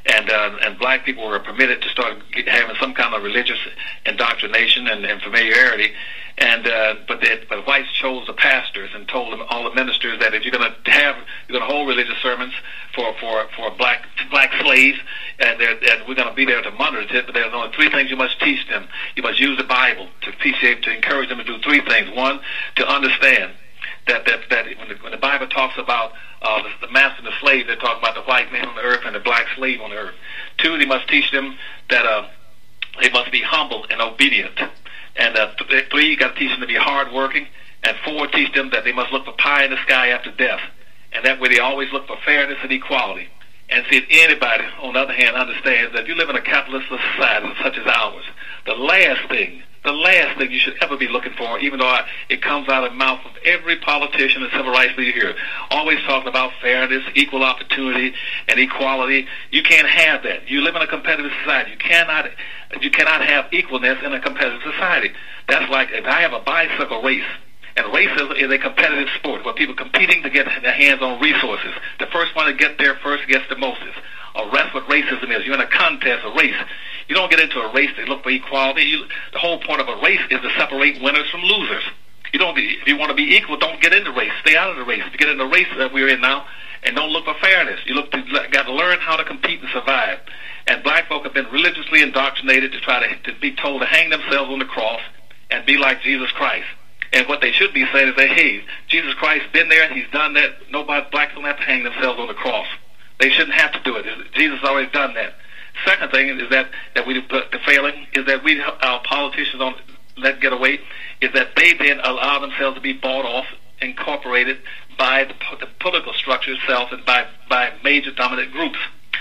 and black people were permitted to start having some kind of religious indoctrination and familiarity. But whites chose the pastors and told them, all the ministers, that if you're going to hold religious sermons for black slaves, and we're going to be there to monitor it, but there's only three things you must teach them. You must use the Bible to encourage them to do three things. One, to understand that when the Bible talks about the master and the slave, they talk about the white man on the earth and the black slave on the earth. Two, they must teach them that they must be humble and obedient. And three, you got to teach them to be hardworking. And four, teach them that they must look for pie in the sky after death. And that way they always look for fairness and equality. And see, if anybody, on the other hand, understands that if you live in a capitalist society such as ours, the last thing you should ever be looking for, even though it comes out of the mouth of every politician and civil rights leader here, always talking about fairness, equal opportunity, and equality. You can't have that. You live in a competitive society. You cannot have equalness in a competitive society. That's like if I have a bicycle race. And racism is a competitive sport where people competing to get their hands on resources. The first one to get there first gets the mostest. That's what racism is. You're in a contest, a race. You don't get into a race to look for equality. The whole point of a race is to separate winners from losers. If you want to be equal, don't get in the race. Stay out of the race. If you get in the race that we're in now, and don't look for fairness. You got to learn how to compete and survive. And black folk have been religiously indoctrinated to try to be told to hang themselves on the cross and be like Jesus Christ. And what they should be saying is that, hey, Jesus Christ been there, he's done that. Blacks don't have to hang themselves on the cross. They shouldn't have to do it. Jesus has already done that. Second thing is that the failing is that our politicians don't let get away, is that they then allow themselves to be bought off, incorporated by the political structure itself and by major dominant groups.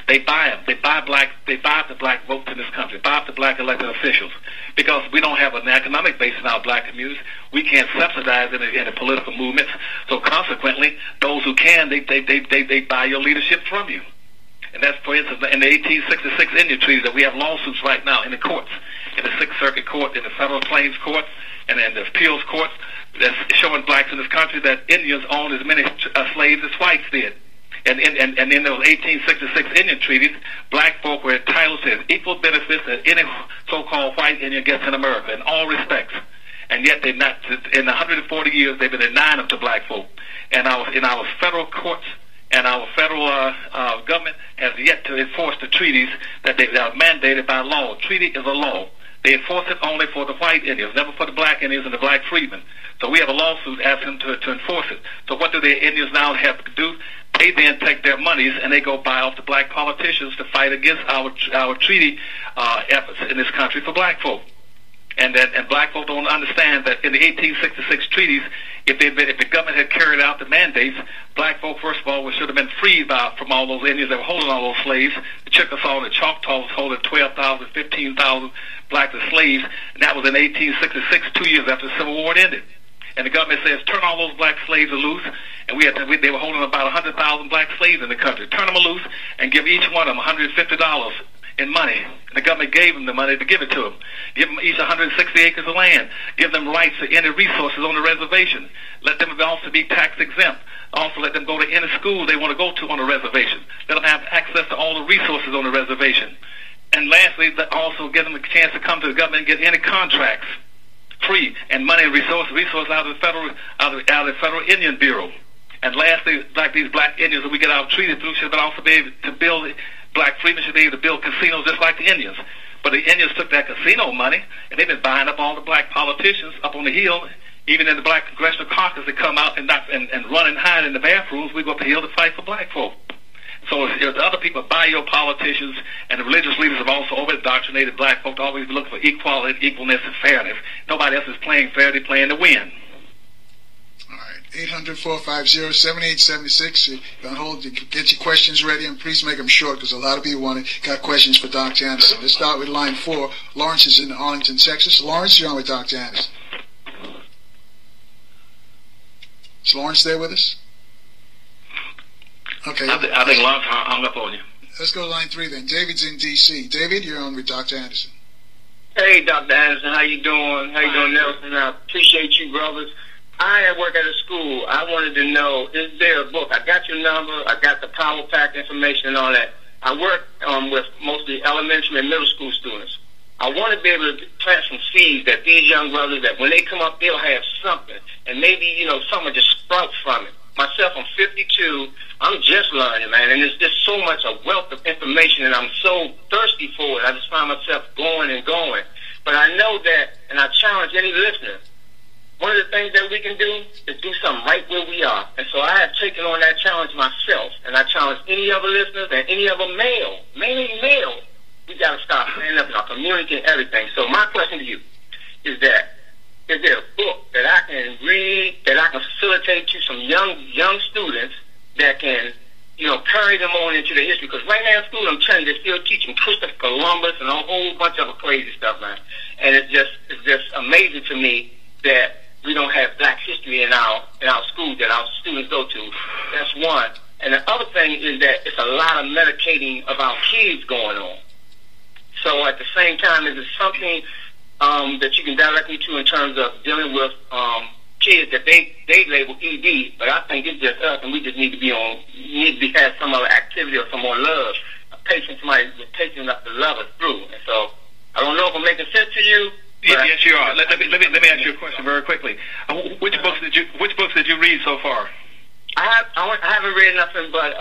They buy them. They buy the black votes in this country, buy up the black elected officials. Because we don't have an economic base in our black communities, we can't subsidize in the political movements. So consequently, those who can, they buy your leadership from you. And that's, for instance, in the 1866 Indian treaties that we have lawsuits right now in the courts, in the Sixth Circuit Court, in the Federal Claims Court, and in the appeals courts, that's showing blacks in this country that Indians owned as many slaves as whites did. And in those 1866 Indian treaties, black folk were entitled to equal benefits as any so-called white Indian gets in America in all respects. And yet they've not, in 140 years, they've been denying them to black folk. And in our federal courts and our federal government has yet to enforce the treaties that they are mandated by law. Treaty is a law. They enforce it only for the white Indians, never for the black Indians and the black freedmen. So we have a lawsuit asking them to enforce it. So what do the Indians now have to do? They then take their monies and they go buy off the black politicians to fight against our treaty efforts in this country for black folk. And black folk don't understand that in the 1866 treaties, if the government had carried out the mandates, black folk, first of all, should have been freed from all those Indians that were holding all those slaves. The Chickasaw and the Choctaw was holding 12,000, 15,000 blacks as slaves, and that was in 1866, 2 years after the Civil War ended. And the government says, turn all those black slaves loose. And they were holding about 100,000 black slaves in the country. Turn them loose and give each one of them $150 in money. And the government gave them the money to give it to them. Give them each 160 acres of land. Give them rights to any resources on the reservation. Let them also be tax exempt. Also let them go to any school they want to go to on the reservation. Let them have access to all the resources on the reservation. And lastly, also give them a chance to come to the government and get any contracts free, and money and resources out of the Federal Indian Bureau. And lastly, like these black Indians that we get out treated through should also be able to build, black freemen should be able to build casinos just like the Indians. But the Indians took that casino money, and they've been buying up all the black politicians up on the hill. Even in the black congressional caucus, they come out and run and hide in the bathrooms. We go up the hill to fight for black folk. So if the other people buy your politicians, and the religious leaders have also over-indoctrinated black folk to always be looking for equality, equalness, and fairness. Nobody else is playing fair. They're playing to win. All right, 800-450-7876. You're going to hold, get your questions ready, and please make them short because a lot of people got questions for Dr. Anderson. Let's start with line 4. Lawrence is in Arlington, Texas. Lawrence, you're on with Dr. Anderson. Is Lawrence there with us? Okay. I think Lawrence hung up on you. Let's go to line 3 then. David's in D.C. David, you're on with Dr. Anderson. Hey, Dr. Anderson, how you doing? How you doing, Nelson? I appreciate you, brothers. I work at a school. I wanted to know, is there a book? I got your number. I got the Power Pack information and all that. I work with mostly elementary and middle school students. I want to be able to plant some seeds that these young brothers, that when they come up, they'll have something. And maybe, something just sprout from it. Myself, I'm 52. I'm just learning, man. And there's just so much, a wealth of information, and I'm so thirsty for it. I just find myself going and going. But I know that, and I challenge any listener, one of the things that we can do is do something right where we are. And so I have taken on that challenge myself. And I challenge any other listeners and any other male, mainly male, we got to start standing up in our community and everything. So my question to you is there a book that I can read, that I can facilitate to some young students that can, carry them on into the history? Because right now in school, I'm telling you, they're still teaching Christopher Columbus and a whole bunch of other crazy stuff, man. And it's just amazing to me that we don't have black history in our schools that our students go to. That's one. And the other thing is that it's a lot of medicating of our kids going on. So at the same time, is it something that you can direct me to in terms of dealing with kids that they label ED, but I think it's just us, and we just need to have some other activity or some more love. Somebody taking up to love us through. And so I don't know if I'm making sense to you. Yes, you are. Let me ask you a question very quickly. Which books did you read so far? I haven't read nothing but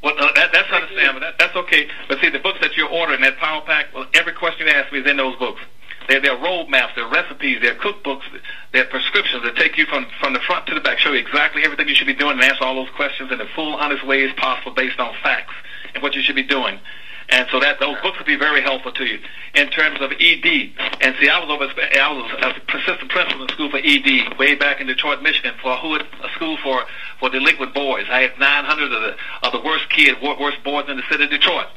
Well, that's understandable. That's okay. But see, the books that you're ordering, that Power Pack, well, every question you ask me is in those books. They're roadmaps, they're recipes, they're cookbooks, they're prescriptions that take you from the front to the back, show you exactly everything you should be doing, and answer all those questions in the full, honest way as possible based on facts and what you should be doing. And so those books will be very helpful to you in terms of ED. And see, I was a persistent principal in school for ED way back in Detroit, Michigan, for a school for delinquent boys. I had 900 of the worst boys in the city of Detroit.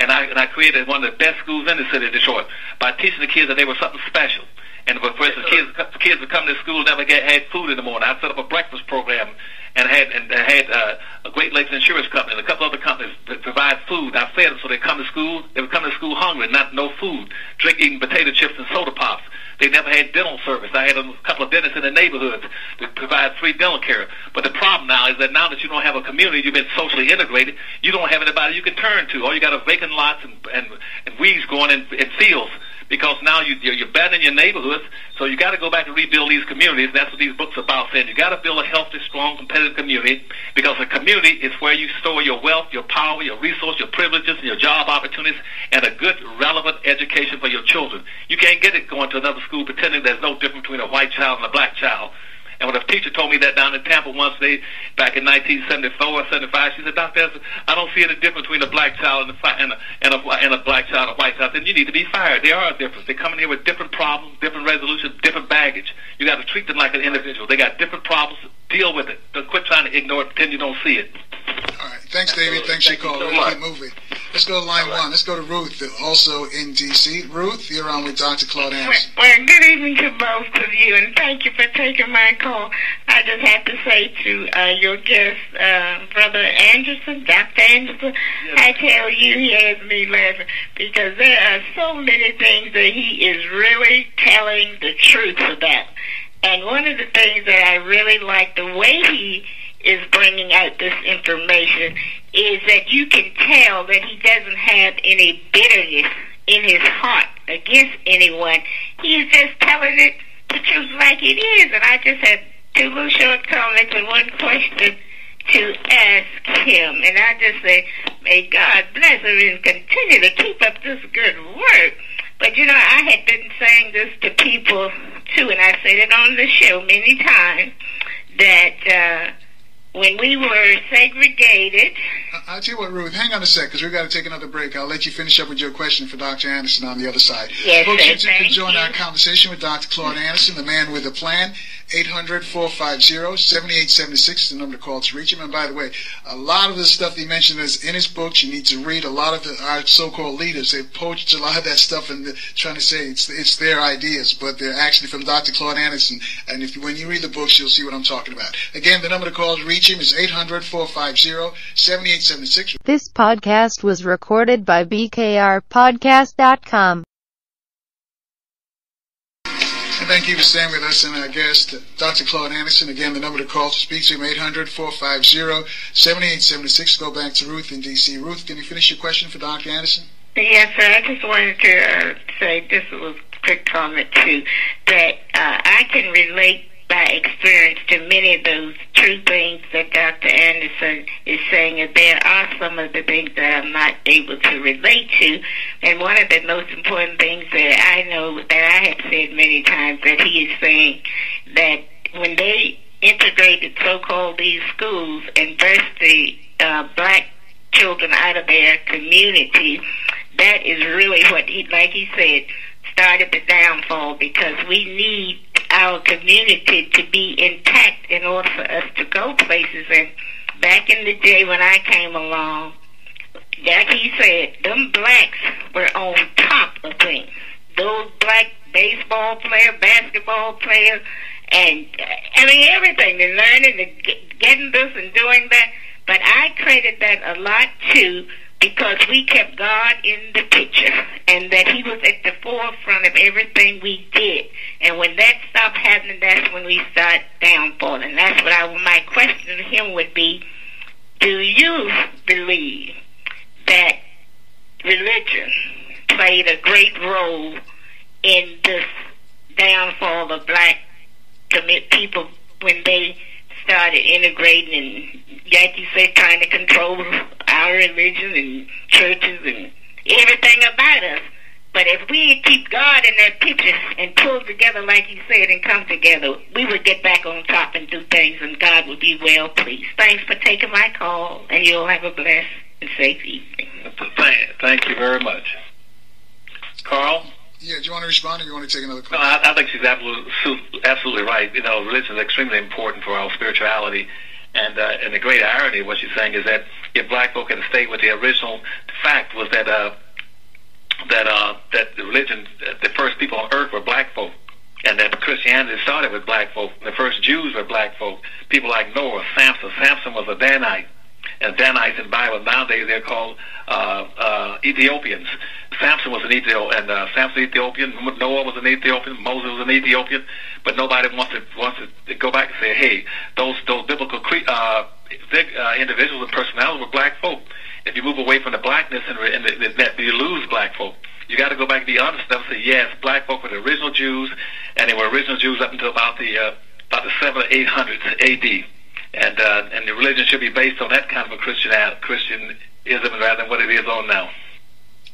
And I created one of the best schools in the city of Detroit by teaching the kids that they were something special. And for instance, kids would come to school, never had food in the morning. I set up a breakfast program and had a Great Lakes Insurance Company and a couple other companies that provide food. I fed them so they come to school. They would come to school hungry, no food, eating potato chips and soda pops. They never had dental service. I had a couple of dentists in the neighborhoods that provide free dental care. But the problem now is that now that you don't have a community, you've been socially integrated, you don't have anybody you can turn to. All you got are vacant lots and weeds growing in fields. Because now you're abandoning your neighborhoods, so you got to go back and rebuild these communities. That's what these books are about, saying you got to build a healthy, strong, competitive community, because a community is where you store your wealth, your power, your resources, your privileges, and your job opportunities, and a good, relevant education for your children. You can't get it going to another school pretending there's no difference between a white child and a black child. And when a teacher told me that down in Tampa back in 1974 or 75, she said, Dr. I don't see any difference between a black child and a black child and a white child. Then you need to be fired. There are a difference. They come in here with different problems, different resolutions, different baggage. You got to treat them like an individual. They got different problems. Deal with it. Don't quit trying to ignore it, pretend you don't see it. All right. Thanks, David. Thanks for your call. We'll keep moving. Let's go to line 1. Let's go to Ruth, also in D.C. Ruth, you're on with Dr. Claude Anderson. Well, good evening to both of you, and thank you for taking my call. I just have to say to your guest, Brother Anderson, Dr. Anderson, yes. I tell you, he has me laughing, because there are so many things that he is really telling the truth about. And one of the things that I really like, the way he is bringing out this information, is that you can tell that he doesn't have any bitterness in his heart against anyone. He is just telling it the truth like it is. And I just have two little short comments and one question to ask him. And I just say, may God bless him and continue to keep up this good work. But, you know, I had been saying this to people, too, and I said it on the show many times, that when we were segregated... I'll tell you what, Ruth, hang on a sec, because we've got to take another break. I'll let you finish up with your question for Dr. Anderson on the other side. Yes, folks, sir, you can join our conversation with Dr. Claude Anderson, the man with a plan. 800-450-7876 is the number to call to reach him. And by the way, a lot of the stuff he mentioned is in his books. You need to read. A lot of our so-called leaders, they've poached a lot of that stuff and trying to say it's their ideas, but they're actually from Dr. Claude Anderson. And when you read the books, you'll see what I'm talking about. Again, the number to call to reach him is 800-450-7876. This podcast was recorded by bkrpodcast.com. Thank you for staying with us and our guest, Dr. Claude Anderson. Again, the number to call to speak to him, 800-450-7876. Go back to Ruth in D.C. Ruth, can you finish your question for Dr. Anderson? Yes, sir. I just wanted to say this was a quick comment, too, that I can relate by experience to many of those true things that Dr. Anderson is saying, and there are some of the things that I'm not able to relate to. And one of the most important things that I know that I have said many times, that he is saying that when they integrated so-called these schools and burst the black children out of their community, that is really what, like he said, started the downfall, because we need our community to be intact in order for us to go places. And back in the day when I came along, like he said, them blacks were on top of things. Those black baseball players, basketball players, and I mean everything. They're learning, they're getting this and doing that. But I credit that a lot too, because we kept God in the picture, and that he was at the forefront of everything we did. And when that stopped happening, that's when we start downfalling. That's what my question to him would be, do you believe that religion played a great role in this downfall of black people when they started integrating and, like you say, trying to control our religion and churches and everything about us? But if we keep God in that picture and pull together, like he said, and come together, we would get back on top and do things, and God would be well pleased. Thanks for taking my call, and you'll have a blessed and safe evening. Thank you very much. Carl? Yeah, do you want to respond, or you want to take another call? No, I think she's absolutely right. You know, religion is extremely important for our spirituality. And the great irony of what she's saying is that if black folk had stayed with the original fact was that the religion, the first people on earth were black folk, and that Christianity started with black folk. The first Jews were black folk. People like Noah, Samson. Samson was a Danite. And Danites in the Bible, nowadays they're called Ethiopians. Samson was an Ethiopian, and Samson was Ethiopian. Noah was an Ethiopian. Moses was an Ethiopian. But nobody wants to go back and say, hey, those biblical individuals and personalities were black folk. If you move away from the blackness and you lose black folk. You got to go back and be honest enough and say, yes, black folk were the original Jews, and they were original Jews up until about the 700 or 800s A.D. And the religion should be based on that kind of a Christianism rather than what it is on now.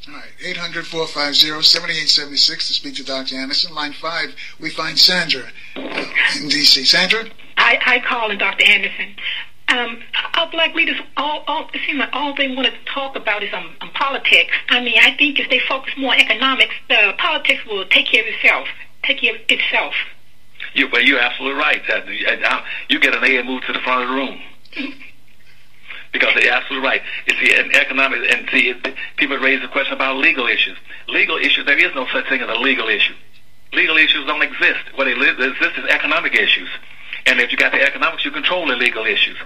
All right, 800-450-7876 to speak to Dr. Anderson. Line 5, we find Sandra in D.C. Sandra? Hi, calling Dr. Anderson. Our black leaders, it seems like all they want to talk about is politics. I mean, I think if they focus more on economics, politics will take care of itself. You're absolutely right. You get an A and move to the front of the room. Because they're absolutely right. You see, in economics, and see, people raise the question about legal issues. Legal issues, there is no such thing as a legal issue. Legal issues don't exist. What exist is economic issues. And if you got the economics, you control the legal issues.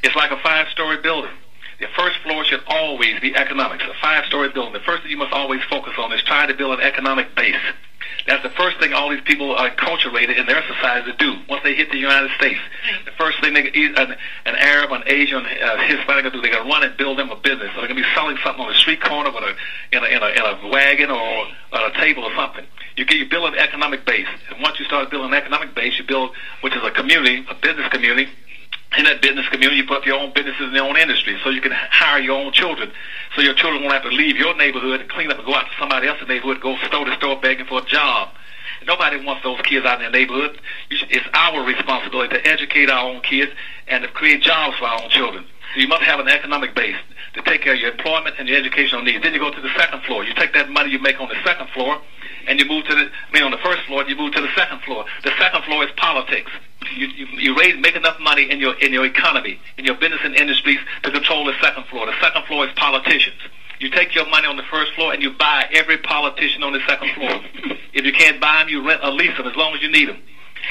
It's like a 5-story building. The first floor should always be economics. A 5-story building, the first thing you must always focus on is trying to build an economic base. That's the first thing all these people are enculturated in their society to do once they hit the United States. The first thing an Arab, an Asian, Hispanic will do, they're going to run and build them a business. So they're going to be selling something on the street corner in a wagon or on a table or something. You build an economic base. And once you start building an economic base, you build, which is a community, a business community. In that business community, you put up your own businesses in your own industry, so you can hire your own children. So your children won't have to leave your neighborhood and clean up and go out to somebody else's neighborhood, go store to store begging for a job. Nobody wants those kids out in their neighborhood. It's our responsibility to educate our own kids and to create jobs for our own children. So you must have an economic base to take care of your employment and your educational needs. Then you go to the second floor. You take that money you make on the second floor, and you move to on the first floor, you move to the second floor. The second floor is politics. You make enough money in your economy, in your business and industries to control the second floor. The second floor is politicians. You take your money on the first floor and you buy every politician on the second floor. If you can't buy them, you rent or lease them as long as you need them.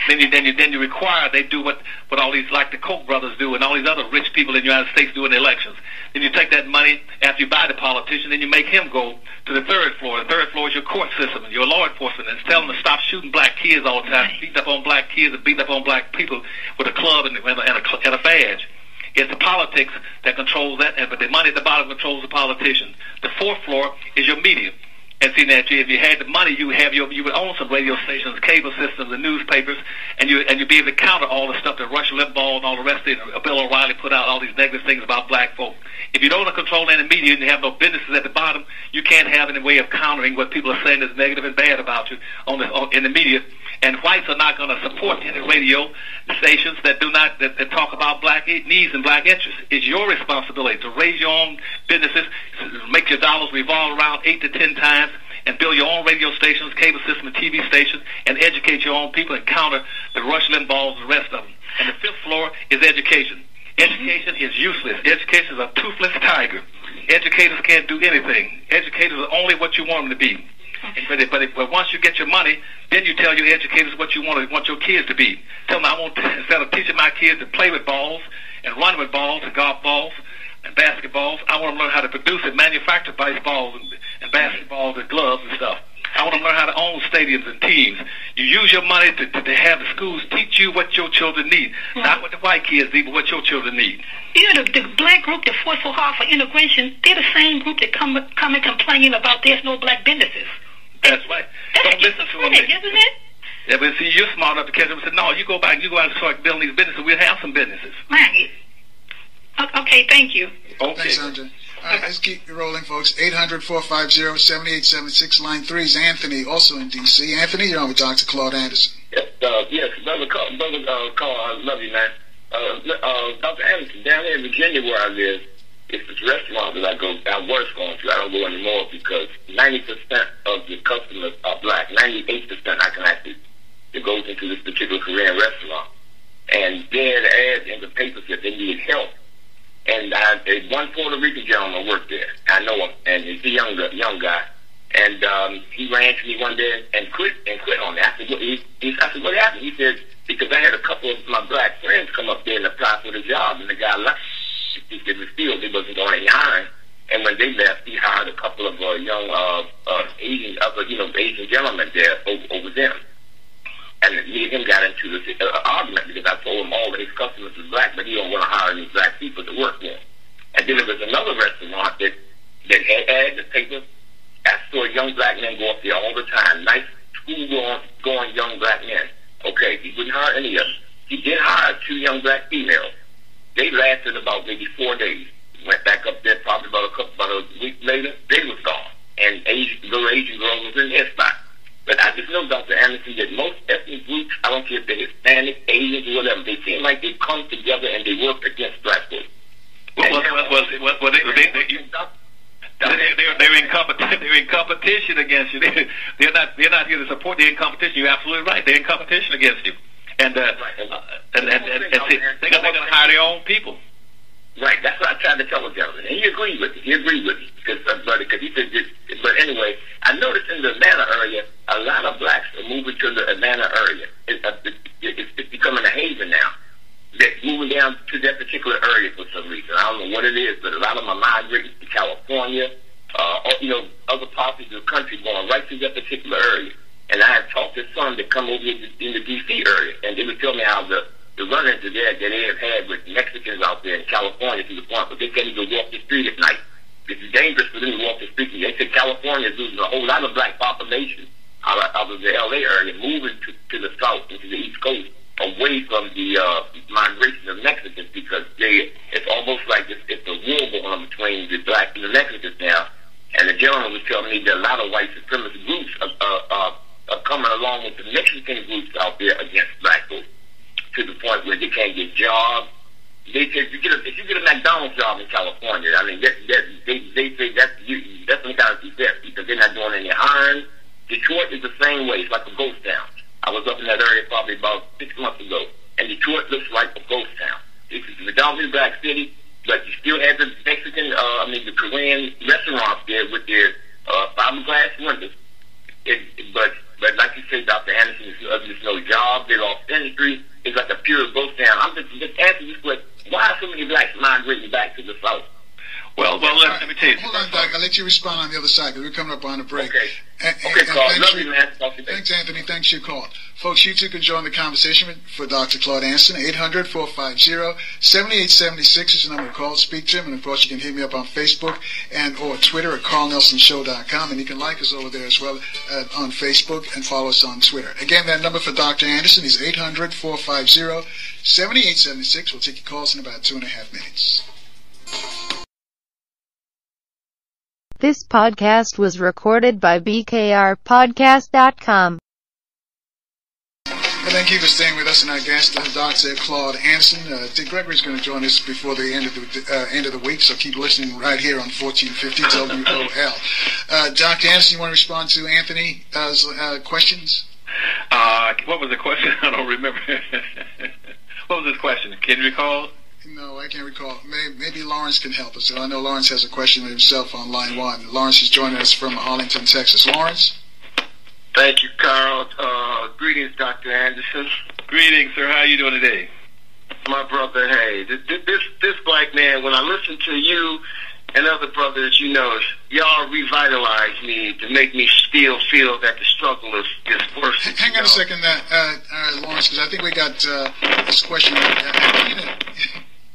Then you require they do what all these, like the Koch brothers do and all these other rich people in the United States do in the elections. Then you take that money after you buy the politician, then you make him go to the third floor. The third floor is your court system and your law enforcement, and tell them to stop shooting black kids all the time, beating up on black kids and beating up on black people with a club and a badge. It's the politics that controls that, but the money at the bottom controls the politicians. The fourth floor is your media. And see that if you had the money, you would own some radio stations, cable systems, and newspapers, and you'd be able to counter all the stuff that Rush Limbaugh and all the rest of it. Bill O'Reilly put out all these negative things about black folk. If you don't control any media and you have no businesses at the bottom, you can't have any way of countering what people are saying is negative and bad about you in the media. And whites are not going to support any radio stations that talk about black needs and black interests. It's your responsibility to raise your own businesses, make your dollars revolve around 8 to 10 times, and build your own radio stations, cable system, and TV stations, and educate your own people and counter the Rush Limbaughs and the rest of them. And the fifth floor is education. Education is useless. Education is a toothless tiger. Educators can't do anything. Educators are only what you want them to be. But once you get your money, then you tell your educators what you want your kids to be. Tell them, instead of teaching my kids to play with balls and run with balls and golf balls and basketballs, I want them to learn how to produce and manufacture baseballs and basketballs and gloves and stuff. I want them to learn how to own stadiums and teams. You use your money to have the schools teach you what your children need, not what the white kids need, but what your children need. You know, the black group that fought so hard for integration, they're the same group that come and complain about there's no black businesses. That's right. Don't listen to them. Isn't it? Yeah, but see, you're smart enough to catch them and say, no, you go out and start building these businesses. We'll have some businesses. Man, okay, thank you. Okay. Thanks, Andre. All right, let's keep it rolling, folks. 800-450-7876. Line 3 is Anthony, also in D.C. Anthony, you're on with Dr. Claude Anderson. Yes, brother Carl, I love you, man. Dr. Anderson, down here in Virginia where I live, it's this restaurant that I was going to. I don't go anymore because 90% of the customers are black. 98% I can actually, it goes into this particular Korean restaurant. And they had ads in the papers that they needed help. And one Puerto Rican gentleman worked there. I know him, and he's a young guy. And he ran to me one day and quit on me. I said, what happened? He said, because I had a couple of my black friends come up there and apply for the job, and the guy left. He said, field, he wasn't going any hiring. And when they left, he hired a couple of young Asian gentlemen there over them. And me and him got into this argument because I told him all of his customers was black, but he don't want to hire any black people to work there. And then there was another restaurant that had ads in the paper. I saw young black men go up there all the time, nice school-going young black men. Okay, he wouldn't hire any of them. He did hire 2 young black females. They lasted about maybe 4 days. Went back up there probably about a week later. They was gone. And little Asian girl was in their spot. But I just know, Dr. Anderson, that most ethnic groups, I don't care if they're Hispanic, Asians, or whatever, they seem like they come together and they work against black folks. They're in competition against you. They're not here to support. They're in competition. You're absolutely right. They're in competition against you. And they're going to hire their own people. Right, that's what I tried to tell the gentleman, and he agreed with me. Because he said this. But anyway, I noticed in the Atlanta area, a lot of blacks are moving to the Atlanta area. It's becoming a haven now. They're moving down to that particular area for some reason. I don't know what it is, but a lot of them are migrating to California, other parts of the country, going right to that particular area. And I have talked to some that come over in the D.C. area, and they would tell me how the run-ins that they have had with Mexicans out there in California to the point where they can't even walk the street at night. It's dangerous for them to walk the street. They say California is losing a whole lot of black population out of the L.A. area, moving to the south, into the East Coast, away from the migration of Mexicans, because it's almost like it's a war going on between the blacks and the Mexicans now. And the gentleman was telling me that a lot of white supremacist groups are coming along with the Mexican groups out there against black folks, to the point where they can't get jobs. They say if you get a McDonald's job in California, I mean, they say that's some kind of success, because they're not doing any hiring. Detroit is the same way. It's like a ghost town. I was up in that area probably about 6 months ago, and Detroit looks like a ghost town. It's a predominantly black city, but you still have the Mexican, the Korean restaurants there with their fiberglass windows. But like you say, Dr. Anderson, there's no jobs, they lost industry. It's like a pure ghost town. I'm just asking this question: why are so many blacks migrating back to the south? Well, let me tell you. Hold on, Doc. I'll let you respond on the other side, because we're coming up on a break. Okay. Okay, Carl. Love you, man. Thanks, Anthony. Thanks for your call. Folks, you too can join the conversation for Dr. Claude Anderson. 800-450-7876 is the number to call. Speak to him. And, of course, you can hit me up on Facebook or Twitter at carlnelsonshow.com. And you can like us over there as well on Facebook and follow us on Twitter. Again, that number for Dr. Anderson is 800-450-7876. We'll take your calls in about 2.5 minutes. This podcast was recorded by bkrpodcast.com. Thank you for staying with us, and our guest, Dr. Claude Anderson. Dick Gregory's going to join us before the end of the week, so keep listening right here on 1450 WOL. Dr. Anderson, you want to respond to Anthony's questions? What was the question? I don't remember. What was his question? Can you recall? No, I can't recall. Maybe Lawrence can help us. I know Lawrence has a question himself on line 1. Lawrence is joining us from Arlington, Texas. Lawrence? Thank you, Carl. Greetings, Dr. Anderson. Greetings, sir. How are you doing today? My brother, hey, this black man, when I listen to you and other brothers, y'all revitalize me to make me still feel that the struggle is worth it. Hang on a second, Lawrence, because I think we got this question.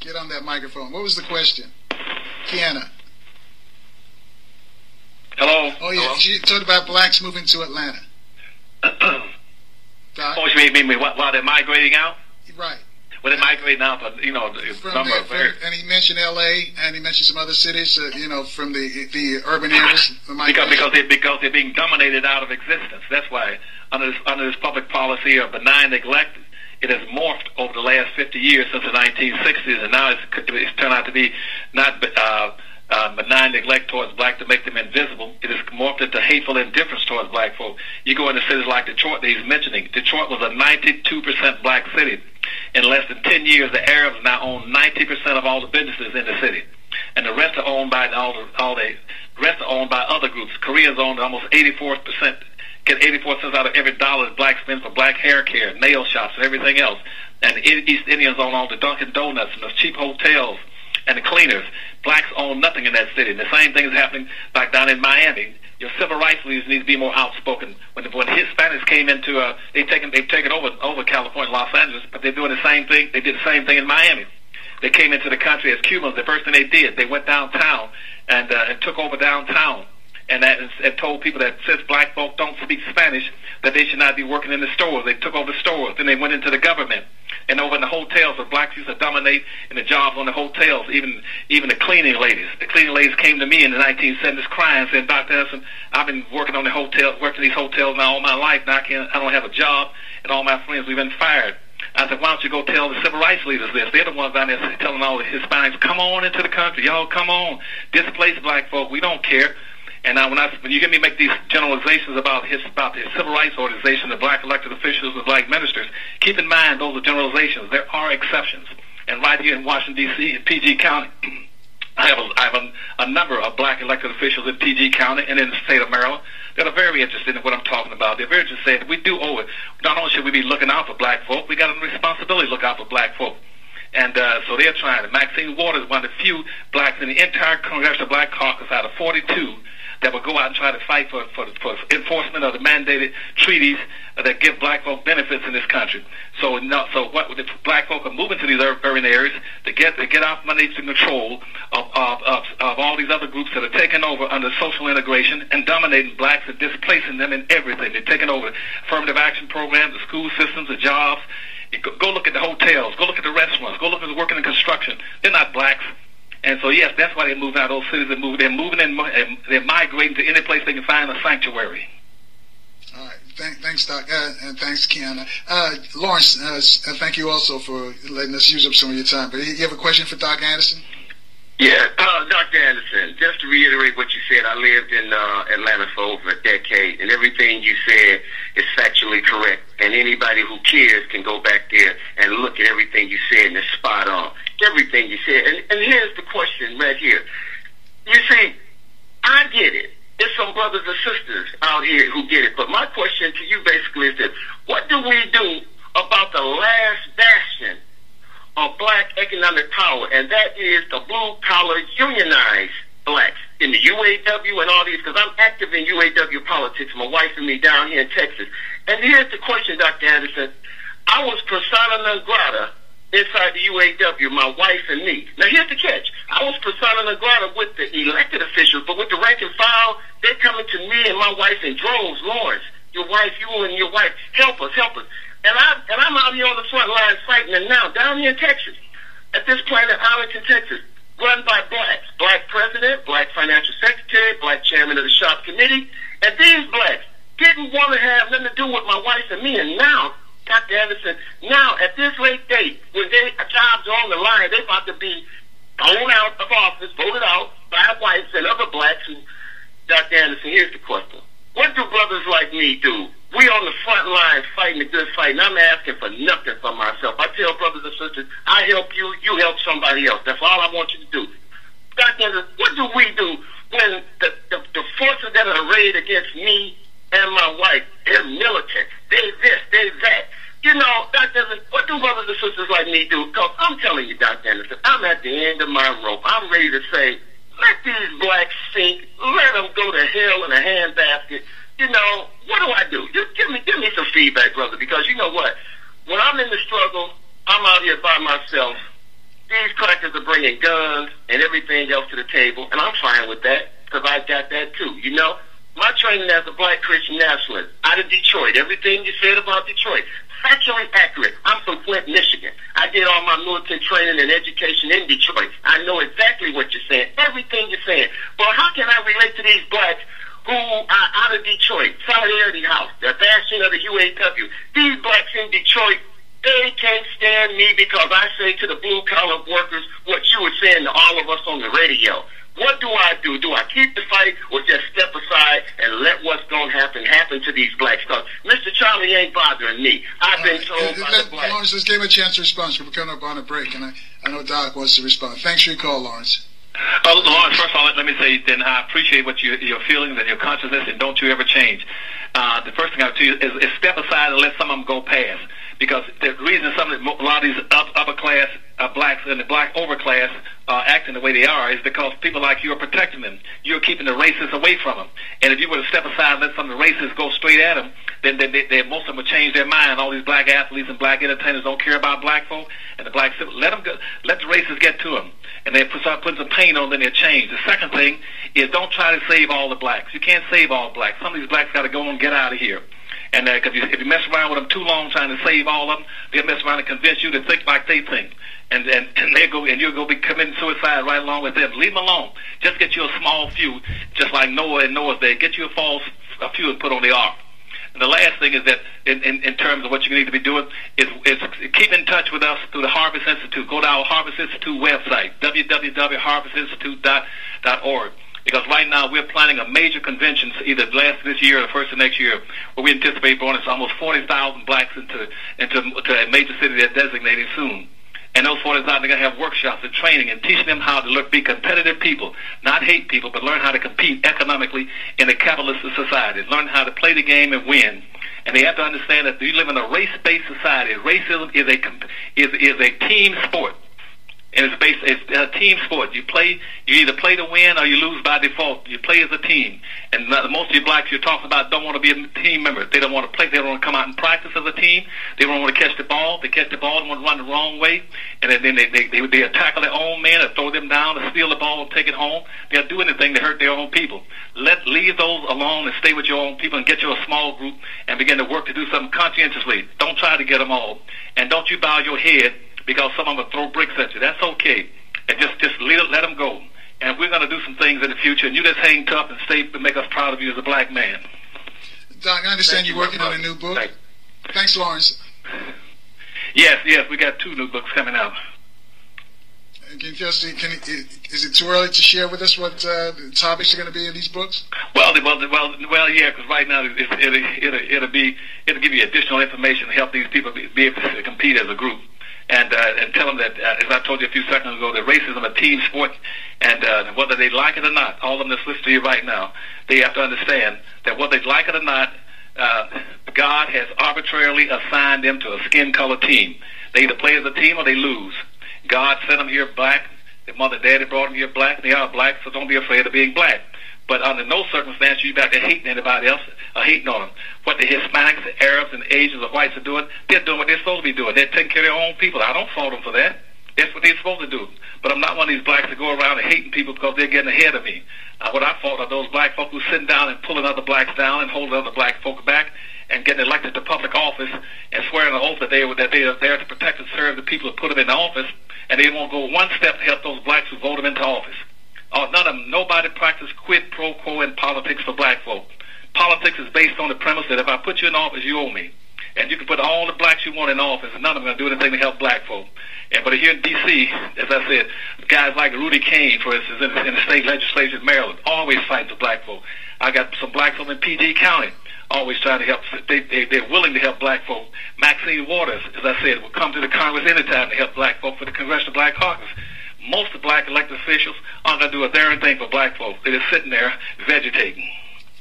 Get on that microphone. What was the question? Kiana. Hello? Oh, yeah. Hello? She talked about blacks moving to Atlanta. Oh, you mean while they're migrating out? Right. Well, they're migrating out, but, and he mentioned L.A., and he mentioned some other cities, from the urban areas. Because they're being dominated out of existence. That's why, under this public policy of benign neglect, it has morphed over the last 50 years since the 1960s, and now it's turned out to be not benign neglect towards black to make them invisible. It has morphed into hateful indifference towards black folk. You go into cities like Detroit that he's mentioning. Detroit was a 92% black city. In less than 10 years, the Arabs now own 90% of all the businesses in the city, and the rest are owned by the rest are owned by other groups. Koreans own almost 84%. Get 84 cents out of every dollar black spends for black hair care, nail shops, and everything else. And East Indians own all the Dunkin' Donuts and the cheap hotels and the cleaners. Blacks own nothing in that city. And the same thing is happening like down in Miami. Your civil rights leaders need to be more outspoken. When Hispanics came into, they've taken over California, Los Angeles, but they're doing the same thing. They did the same thing in Miami. They came into the country as Cubans. The first thing they did, they went downtown and took over downtown. And told people that since black folk don't speak Spanish, that they should not be working in the stores. They took over the stores. Then they went into the government. And over in the hotels, the blacks used to dominate in the jobs on the hotels, even the cleaning ladies. The cleaning ladies came to me in the 1970s crying, saying, Dr. Anderson, I've been working these hotels now all my life. Now I don't have a job, and all my friends, we've been fired. I said, why don't you go tell the civil rights leaders this? They're the ones down there telling all the Hispanics, come on into the country. Y'all come on. Displace black folk. We don't care. And when you hear me make these generalizations about the civil rights organization, the black elected officials, the black ministers, keep in mind those are generalizations. There are exceptions. And right here in Washington, D.C., in PG County, I have a number of black elected officials in PG County and in the state of Maryland that are very interested in what I'm talking about. They're very interested that we do owe it. Not only should we be looking out for black folk, we got a responsibility to look out for black folk. And so they're trying. Maxine Waters is one of the few blacks in the entire Congressional Black Caucus out of 42 that will go out and try to fight for enforcement of the mandated treaties that give black folk benefits in this country. So what the black folk are moving to these urban areas to get off money to control of all these other groups that are taking over under social integration and dominating blacks and displacing them in everything. They're taking over affirmative action programs, the school systems, the jobs. Go look at the hotels. Go look at the restaurants. Go look at the working in construction. They're not blacks. And so, yes, that's why they're moving out of those cities. They're moving and they're migrating to any place they can find a sanctuary. All right. Thanks, Doc. And thanks, Kiana. Lawrence, thank you also for letting us use up some of your time. But you have a question for Doc Anderson? Yeah, Dr. Anderson, just to reiterate what you said, I lived in Atlanta for over a decade, and everything you said is factually correct. And anybody who cares can go back there and look at everything you said, and it's spot on. Everything you said. And here's the question right here. You see, I get it. There's some brothers and sisters out here who get it. But my question to you basically is this. What do we do about the last bastion of black economic power, and that is the blue-collar unionized blacks in the UAW and all these, because I'm active in UAW politics, my wife and me down here in Texas. And here's the question, Dr. Anderson. I was persona non grata inside the UAW, my wife and me. Now, here's the catch. I was persona non grata with the elected officials, but with the rank and file, they're coming to me and my wife in droves. Lawrence, your wife, you and your wife, help us, help us. And I'm out here on the front lines fighting, and now down here in Texas, at this plant in Arlington, Texas, run by blacks, black president, black financial secretary, black chairman of the shop committee, and these blacks didn't want to have nothing to do with my wife and me, and now, Dr. Anderson, now at this late date, when their jobs are on the line, they're about to be thrown out of office, voted out by whites and other blacks. And Dr. Anderson, here's the question. What do brothers like me do? We on the front lines fighting the good fight, and I'm asking for nothing for myself. I tell brothers and sisters, I help you, you help somebody else. That's all I want you to do. Dr. Anderson, what do we do when the forces that are arrayed against me and my wife, they're militant, they're this, they're that. You know, Dr. Anderson, what do brothers and sisters like me do? Because I'm telling you, Dr. Anderson, I'm at the end of my rope. I'm ready to say, let these blacks sink, let them go to hell in a handbasket. You know, what do I do? Just give me some feedback, brother, because you know what? When I'm in the struggle, I'm out here by myself. These crackers are bringing guns and everything else to the table, and I'm fine with that because I got that too, you know? My training as a black Christian nationalist out of Detroit, everything you said about Detroit, factually accurate. I'm from Flint, Michigan. I did all my military training and education in Detroit. I know exactly what you're saying, everything you're saying. But how can I relate to these blacks who are out of Detroit, Solidarity House, the bastion of the UAW? These blacks in Detroit, they can't stand me because I say to the blue-collar workers what you were saying to all of us on the radio. What do I do? Do I keep the fight or just step aside and let what's going to happen to these blacks? Because Mr. Charlie ain't bothering me. I've been told by the blacks. Lawrence, let's give him a chance to respond. We're coming up on a break, and I know Doc wants to respond. Thanks for your call, Lawrence. Lawrence, first of all, let me say then I appreciate what your feelings and your consciousness, and don't you ever change. The first thing I would tell you is step aside and let some of them go past. Because the reason a lot of these upper class blacks and the black overclass are acting the way they are is because people like you are protecting them. You're keeping the racists away from them. And if you were to step aside and let some of the racists go straight at them, then most of them would change their mind. All these black athletes and black entertainers don't care about black folk and the black civil. Let the racists get to them. And they start putting some pain on them, then they'll change. The second thing is don't try to save all the blacks. You can't save all blacks. Some of these blacks got to go and get out of here. And if you mess around with them too long trying to save all of them, they'll mess around and convince you to think like they think. And they'll go, and you'll go be committing suicide right along with them. Leave them alone. Just get you a small few, just like Noah and Noah's day. Get you a few and put on the ark. And the last thing is that in terms of what you need to be doing is keep in touch with us through the Harvest Institute. Go to our Harvest Institute website, www.harvestinstitute.org. Because right now we're planning a major convention either last this year or the first of next year, where we anticipate bringing almost 40,000 blacks into a major city they're designating soon. And those 40,000 are going to have workshops and training and teaching them how to be competitive people, not hate people, but learn how to compete economically in a capitalist society, learn how to play the game and win. And they have to understand that we live in a race-based society. Racism is a team sport. And it's a team sport. You either play to win or you lose by default. You play as a team. And most of you blacks you're talking about don't want to be a team member. They don't want to play. They don't want to come out and practice as a team. They don't want to catch the ball. They catch the ball and want to run the wrong way. And then they tackle their own men or throw them down or steal the ball and take it home. They'll do anything to hurt their own people. Leave those alone and stay with your own people and get you a small group and begin to work to do something conscientiously. Don't try to get them all. And don't you bow your head because some of them will throw bricks at you. That's okay. And just let them go. And we're going to do some things in the future, and you just hang tough and stay and make us proud of you as a black man. Doc, I understand you're working on a new book. Thanks, Lawrence. Yes, we got 2 new books coming out. Is it too early to share with us what the topics are going to be in these books? Well, yeah, because right now it'll give you additional information to help these people be able to compete as a group. And tell them that, as I told you a few seconds ago, that racism is a team sport, and whether they like it or not, all of them that's listening to you right now, they have to understand that whether they like it or not, God has arbitrarily assigned them to a skin-color team. They either play as a team or they lose. God sent them here black. Their mother and daddy brought them here black. They are black, so don't be afraid of being black. But under no circumstance you back to hating anybody else or hating on them. What the Hispanics, the Arabs, and the Asians or whites are doing, they're doing what they're supposed to be doing. They're taking care of their own people. I don't fault them for that. That's what they're supposed to do. But I'm not one of these blacks that go around and hating people because they're getting ahead of me. What I fault are those black folk who are sitting down and pulling other blacks down and holding other black folk back and getting elected to public office and swearing an oath that they are there to protect and serve the people who put them in office, and they won't go one step to help those blacks who vote them into office. None of them, nobody practice quid pro quo in politics for black folk. Politics is based on the premise that if I put you in office, you owe me. And you can put all the blacks you want in office, and none of them are going to do anything to help black folk. But here in D.C., as I said, guys like Rudy Kane, for instance, in the state legislature in Maryland, always fight for black folk. I got some blacks over in P.G. County, always trying to help. They're willing to help black folk. Maxine Waters, as I said, will come to the Congress anytime to help black folk for the Congressional Black Caucus. Most of the black elected officials aren't going to do a darn thing for black folk. They're just sitting there vegetating.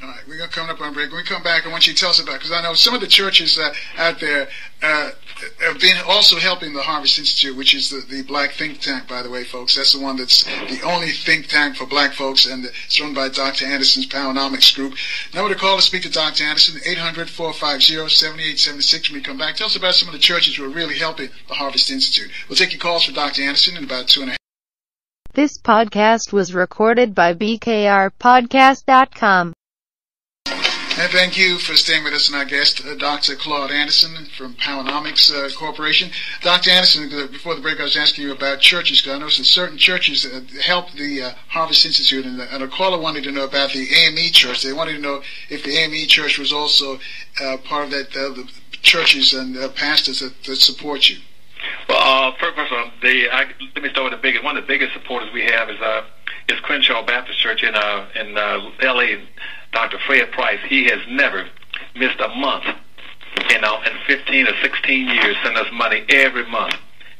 All right, we're going to come up on break. When we come back, I want you to tell us about, because I know some of the churches out there have been also helping the Harvest Institute, which is the black think tank, by the way, folks. That's the one that's the only think tank for black folks, and it's run by Dr. Anderson's Powernomics group. Number to call to speak to Dr. Anderson, 800-450-7876. When we come back, tell us about some of the churches who are really helping the Harvest Institute. We'll take your calls for Dr. Anderson in about 2.5. This podcast was recorded by bkrpodcast.com. And thank you for staying with us and our guest, Dr. Claude Anderson from Powernomics Corporation. Dr. Anderson, before the break I was asking you about churches, because I know some certain churches help the Harvest Institute, and a caller wanted to know about the A.M.E. Church. They wanted to know if the A.M.E. Church was also part of that, the churches and pastors that support you. Well, first of all, let me start with the biggest. One of the biggest supporters we have is Crenshaw Baptist Church in L.A., Dr. Fred Price. He has never missed a month, in 15 or 16 years, send us money every month.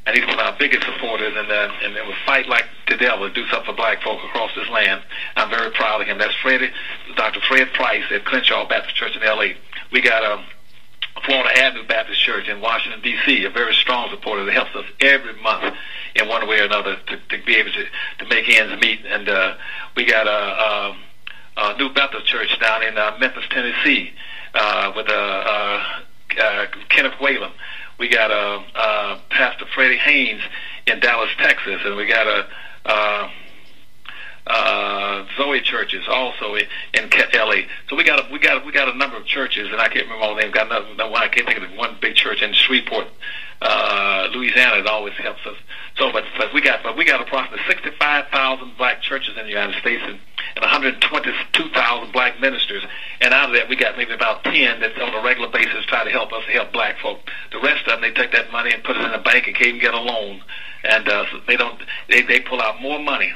And he's one of our biggest supporters, and they will fight like the devil to do something for black folk across this land. I'm very proud of him. That's Dr. Fred Price at Crenshaw Baptist Church in L.A. We got Florida Avenue Baptist Church in Washington, D.C., a very strong supporter that helps us every month in one way or another to be able to make ends meet. And we got a New Baptist Church down in Memphis, Tennessee, with Kenneth Whalen. We got Pastor Freddie Haynes in Dallas, Texas, and we got Zoe churches also in L.A. So we got a number of churches, and I can't remember all the names. I can't think of one big church in Shreveport, Louisiana, that always helps us. So, but we got approximately 65,000 black churches in the United States and 122,000 black ministers, and out of that we got maybe about 10 that on a regular basis try to help us help black folk. The rest of them, they take that money and put it in a bank and can't even get a loan, and so they pull out more money.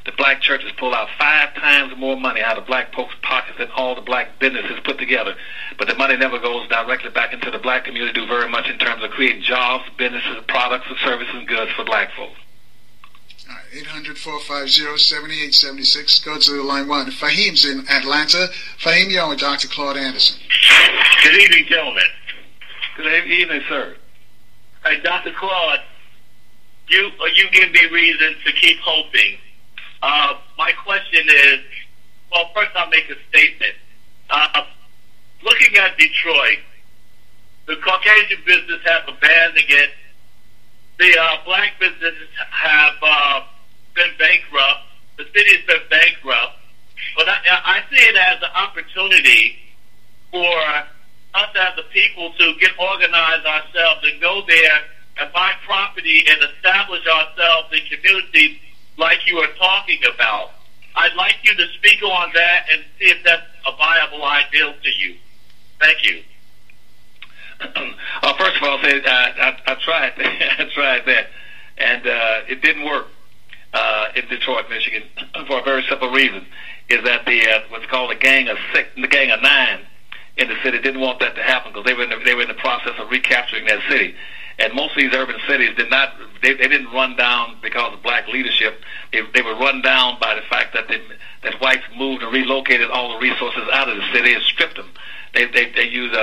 The black churches pull out 5 times more money out of black folks' pockets than all the black businesses put together. But the money never goes directly back into the black community to do very much in terms of creating jobs, businesses, products, and services and goods for black folks. All right, 800-450-7876. Go to line 1. Fahim's in Atlanta. Fahim, you're on with Dr. Claude Anderson. Good evening, gentlemen. Good evening, sir. Hey, Dr. Claude, you give me reason to keep hoping. My question is, well, first I'll make a statement. Looking at Detroit, the Caucasian business have abandoned it. The black businesses have been bankrupt. The city's been bankrupt. But I see it as an opportunity for us as a people to get organized ourselves and go there and buy property and establish ourselves in communities like you were talking about. I'd like you to speak on that and see if that's a viable ideal to you. Thank you. First of all, I tried I tried that, and it didn't work in Detroit, Michigan, for a very simple reason. Is that the what's called the gang of nine in the city didn't want that to happen because they were in the process of recapturing that city. And most of these urban cities they didn't run down because of black leadership. They were run down by the fact that that whites moved and relocated all the resources out of the city and stripped them. They used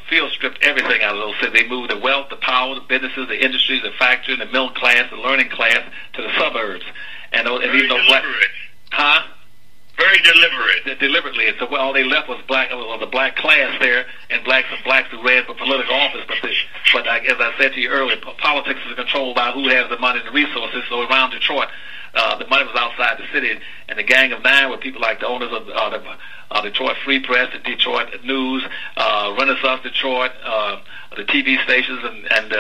field stripped everything out of those cities. They moved the wealth, the power, the businesses, the industries, the factory, the middle class, the learning class to the suburbs. And even though black, very deliberate. Deliberately. And so all they left was the black class there, and blacks who ran for political office. But as I said to you earlier, politics is controlled by who has the money and the resources. So around Detroit, the money was outside the city, and the Gang of Nine were people like the owners of the Detroit Free Press, the Detroit News, Renaissance Detroit, the TV stations, and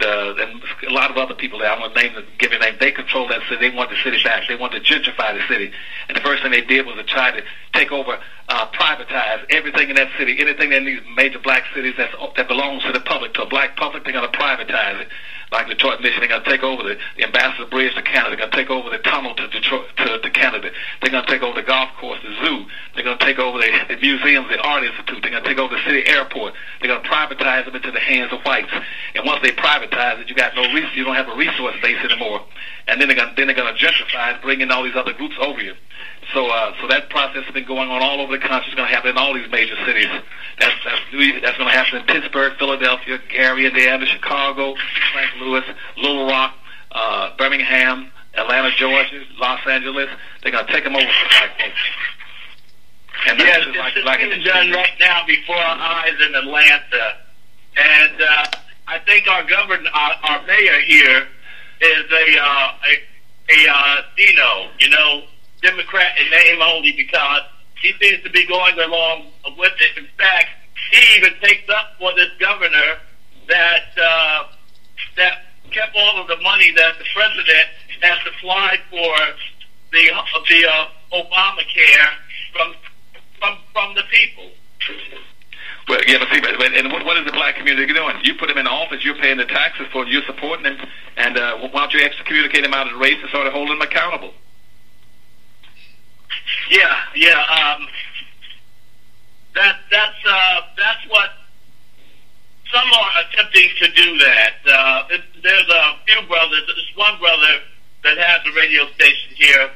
a lot of other people there. I don't want to give a name. They control that city. They want the city back. They want to gentrify the city. And the first thing they did was to try to take over, privatize everything in that city. Anything in these major black cities that belongs to the public, to a black public, they're going to privatize it. Like Detroit, Michigan, they're going to take over the Ambassador Bridge to Canada. They're going to take over the tunnel to Detroit to Canada. They're going to take over the golf course, the zoo. They're going to take over the museums, the art institute. They're going to take over the city airport. They're going to privatize them into the hands of whites. And once they privatize it, you don't have a resource base anymore. And then they're going to gentrify it, bring in all these other groups over you. So that process has been going on all over the country. It's going to happen in all these major cities. That's going to happen in Pittsburgh, Philadelphia, Gary, Indiana, Chicago, St. Louis, Little Rock, Birmingham, Atlanta, Georgia, Los Angeles. They're going to take them over for black folks. And yes, this is done right now before our eyes in Atlanta. And I think our governor, our mayor here, is a Dino, Democrat in name only, because he seems to be going along with it. In fact, he even takes up for this governor that kept all of the money that the president has supplied for the Obamacare from the people. Well, yeah, but see, and what is the black community doing? You put them in office, you're paying the taxes for them, you're supporting them, and why don't you excommunicate them out of the race and sort of hold them accountable? Yeah. That's what some are attempting to do. That there's a few brothers. There's one brother that has a radio station here.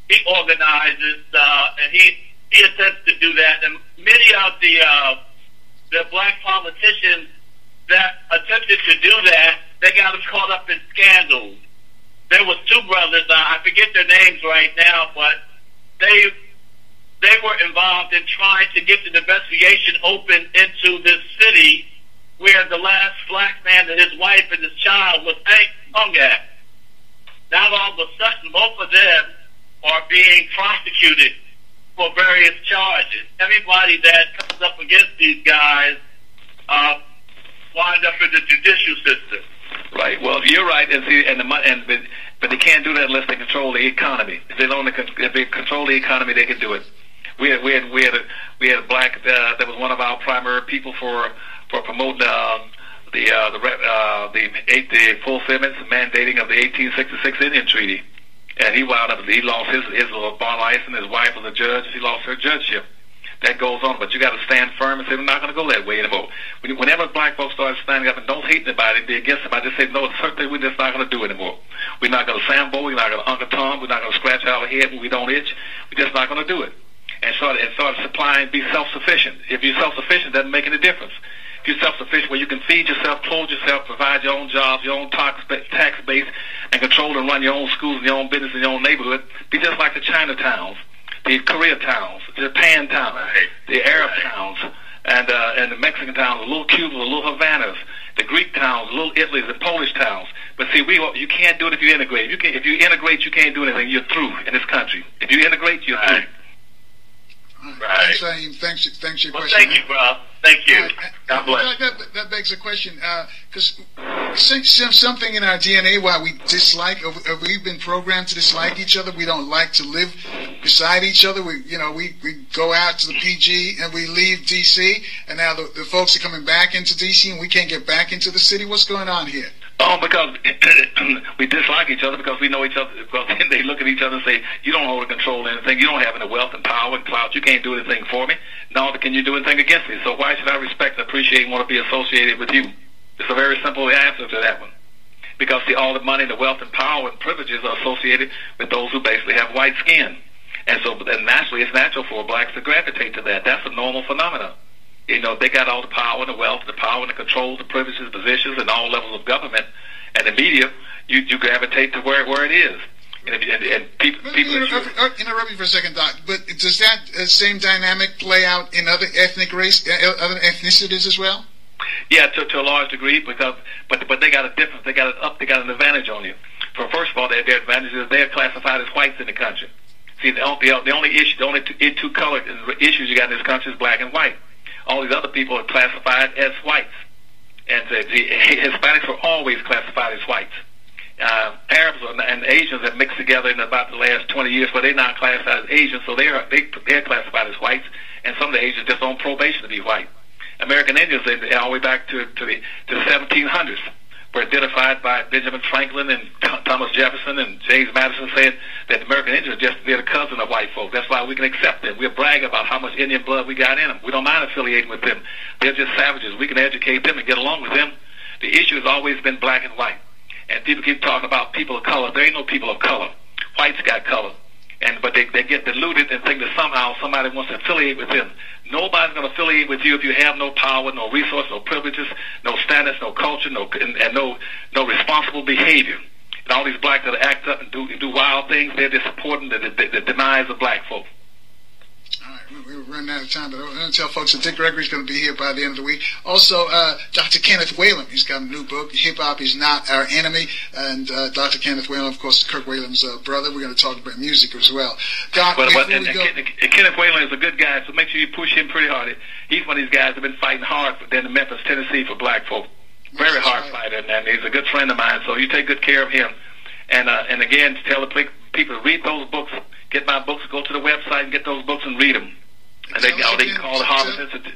He organizes and he attempts to do that. And many of the black politicians that attempted to do that, they got them caught up in scandals. There was two brothers. I forget their names right now, but they were involved in trying to get an investigation open into this city where the last black man and his wife and his child was hung at. Now all of a sudden, both of them are being prosecuted for various charges. Everybody that comes up against these guys wind up in the judicial system. Right. Well, you're right. But they can't do that unless they control the economy. If they control the economy, they can do it. We had a black that was one of our primary people for promoting the fulfillment and mandating of the 1866 Indian Treaty, and he lost his bar license. His wife was a judge. She lost her judgeship. That goes on, but you got to stand firm and say we're not going to go that way anymore. Whenever black folks start standing up and don't hate anybody and be against them, I just say no. It's certainly we're just not going to do anymore. We're not going to Sambo. We're not going to Uncle Tom. We're not going to scratch our head when we don't itch. We're just not going to do it. And start supplying, be self-sufficient. If you're self-sufficient, it doesn't make any difference. if you're self-sufficient, where you can feed yourself, clothe yourself, provide your own jobs, your own tax base, and control and run your own schools and your own business in your own neighborhood, be just like the Chinatowns, the Korea towns, the Japan towns, the Arab towns, and the Mexican towns, the little Cubas, the little Havanas, the Greek towns, the little Italys, the Polish towns. But see, you can't do it if you integrate. If you integrate, you can't do anything. You're through in this country. If you integrate, you're through. Right. Thanks for your question. Thank you, bro. Thank you. God bless. That begs a question, because something in our DNA why we dislike, we've been programmed to dislike each other. We don't like to live beside each other. We go out to the PG and we leave D.C. and now the folks are coming back into D.C. and we can't get back into the city. What's going on here? Oh, because we dislike each other because we know each other. Because they look at each other and say, "You don't hold or control anything. You don't have any wealth and power and clout. You can't do anything for me. Nor can you do anything against me. So why should I respect, appreciate, and want to be associated with you?" It's a very simple answer to that one. Because see, all the money, the wealth, and power and privileges are associated with those who basically have white skin, and so naturally, it's natural for blacks to gravitate to that. That's a normal phenomenon. They got all the power and the wealth, the power and the control, the privileges, positions, and all levels of government and the media. You gravitate to where it is. And people. Interrupt me for a second, Doc. But does that same dynamic play out in other other ethnicities as well? Yeah, to a large degree, but they got a difference. They got an advantage on you. First of all, their advantage is they're classified as whites in the country. See, the only two colored issues you got in this country is black and white. All these other people are classified as whites. And the Hispanics were always classified as whites. Arabs and Asians have mixed together in about the last 20 years, where they're not classified as Asians, so they're classified as whites, and some of the Asians just on probation to be white. American Indians, all the way back to the 1700s, were identified by Benjamin Franklin and Thomas Jefferson and James Madison, saying that American Indians they're the cousin of white folk. That's why we can accept them. We're bragging about how much Indian blood we got in them. We don't mind affiliating with them. They're just savages. We can educate them and get along with them. The issue has always been black and white. And people keep talking about people of color. There ain't no people of color. Whites got color. But they get deluded and think that somehow somebody wants to affiliate with them. Nobody's going to affiliate with you if you have no power, no resource, no privileges, no status, no culture, and no responsible behavior. And all these blacks that act up and do wild things, they're just supporting the demise of black folk. All right, we're running out of time, but I'm going to tell folks that Dick Gregory's going to be here by the end of the week. Also, Dr. Kenneth Whalen, he's got a new book, Hip Hop is Not Our Enemy, and Dr. Kenneth Whalen, of course, Kirk Whalen's brother. We're going to talk about music as well. Doc, Kenneth Whalen is a good guy, so make sure you push him pretty hard. He's one of these guys that have been fighting hard down in Memphis, Tennessee, for black folk. Very hard fighter, and he's a good friend of mine, so you take good care of him. And again, tell the people to read those books. Get my books, go to the website and get those books and read them. And they can call the Harvard Institute.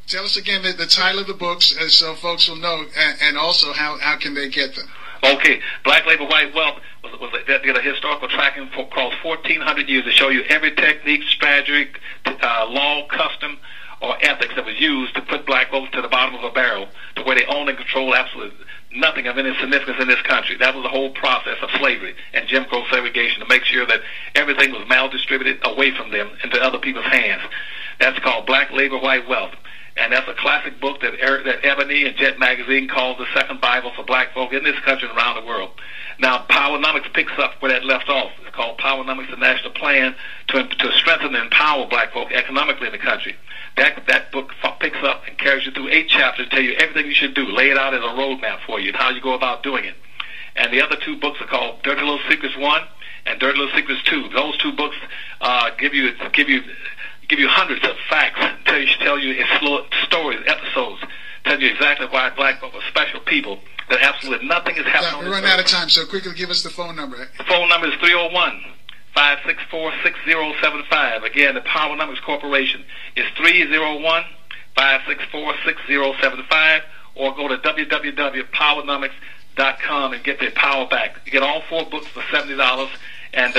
Tell us again the title of the books so folks will know, and also how can they get them. Okay, Black Labor, White Wealth they did a historical tracking across 1,400 years to show you every technique, strategy, law, custom, or ethics that was used to put black folks to the bottom of a barrel, to where they own and control absolutely nothing of any significance in this country. That was the whole process of slavery and Jim Crow segregation, to make sure that everything was maldistributed away from them into other people's hands. That's called Black Labor, White Wealth. And that's a classic book that Ebony and Jet Magazine calls the second Bible for black folk in this country and around the world. Now, Powernomics picks up where that left off. It's called Powernomics, the National Plan to strengthen and empower black folk economically in the country. That book picks up and carries you through 8 chapters to tell you everything you should do, lay it out as a roadmap for you and how you go about doing it. And the other 2 books are called Dirty Little Secrets 1 and Dirty Little Secrets 2. Those 2 books give you hundreds of facts, tell you stories, episodes, tell you exactly why black folk are special people, that absolutely nothing is happening. We're running out of time, so quickly give us the phone number. The phone number is 301-564-6075. Again, the Powernomics Corporation is 301-564-6075, or go to www.powernomics.com and get their power back. You get all 4 books for $70, and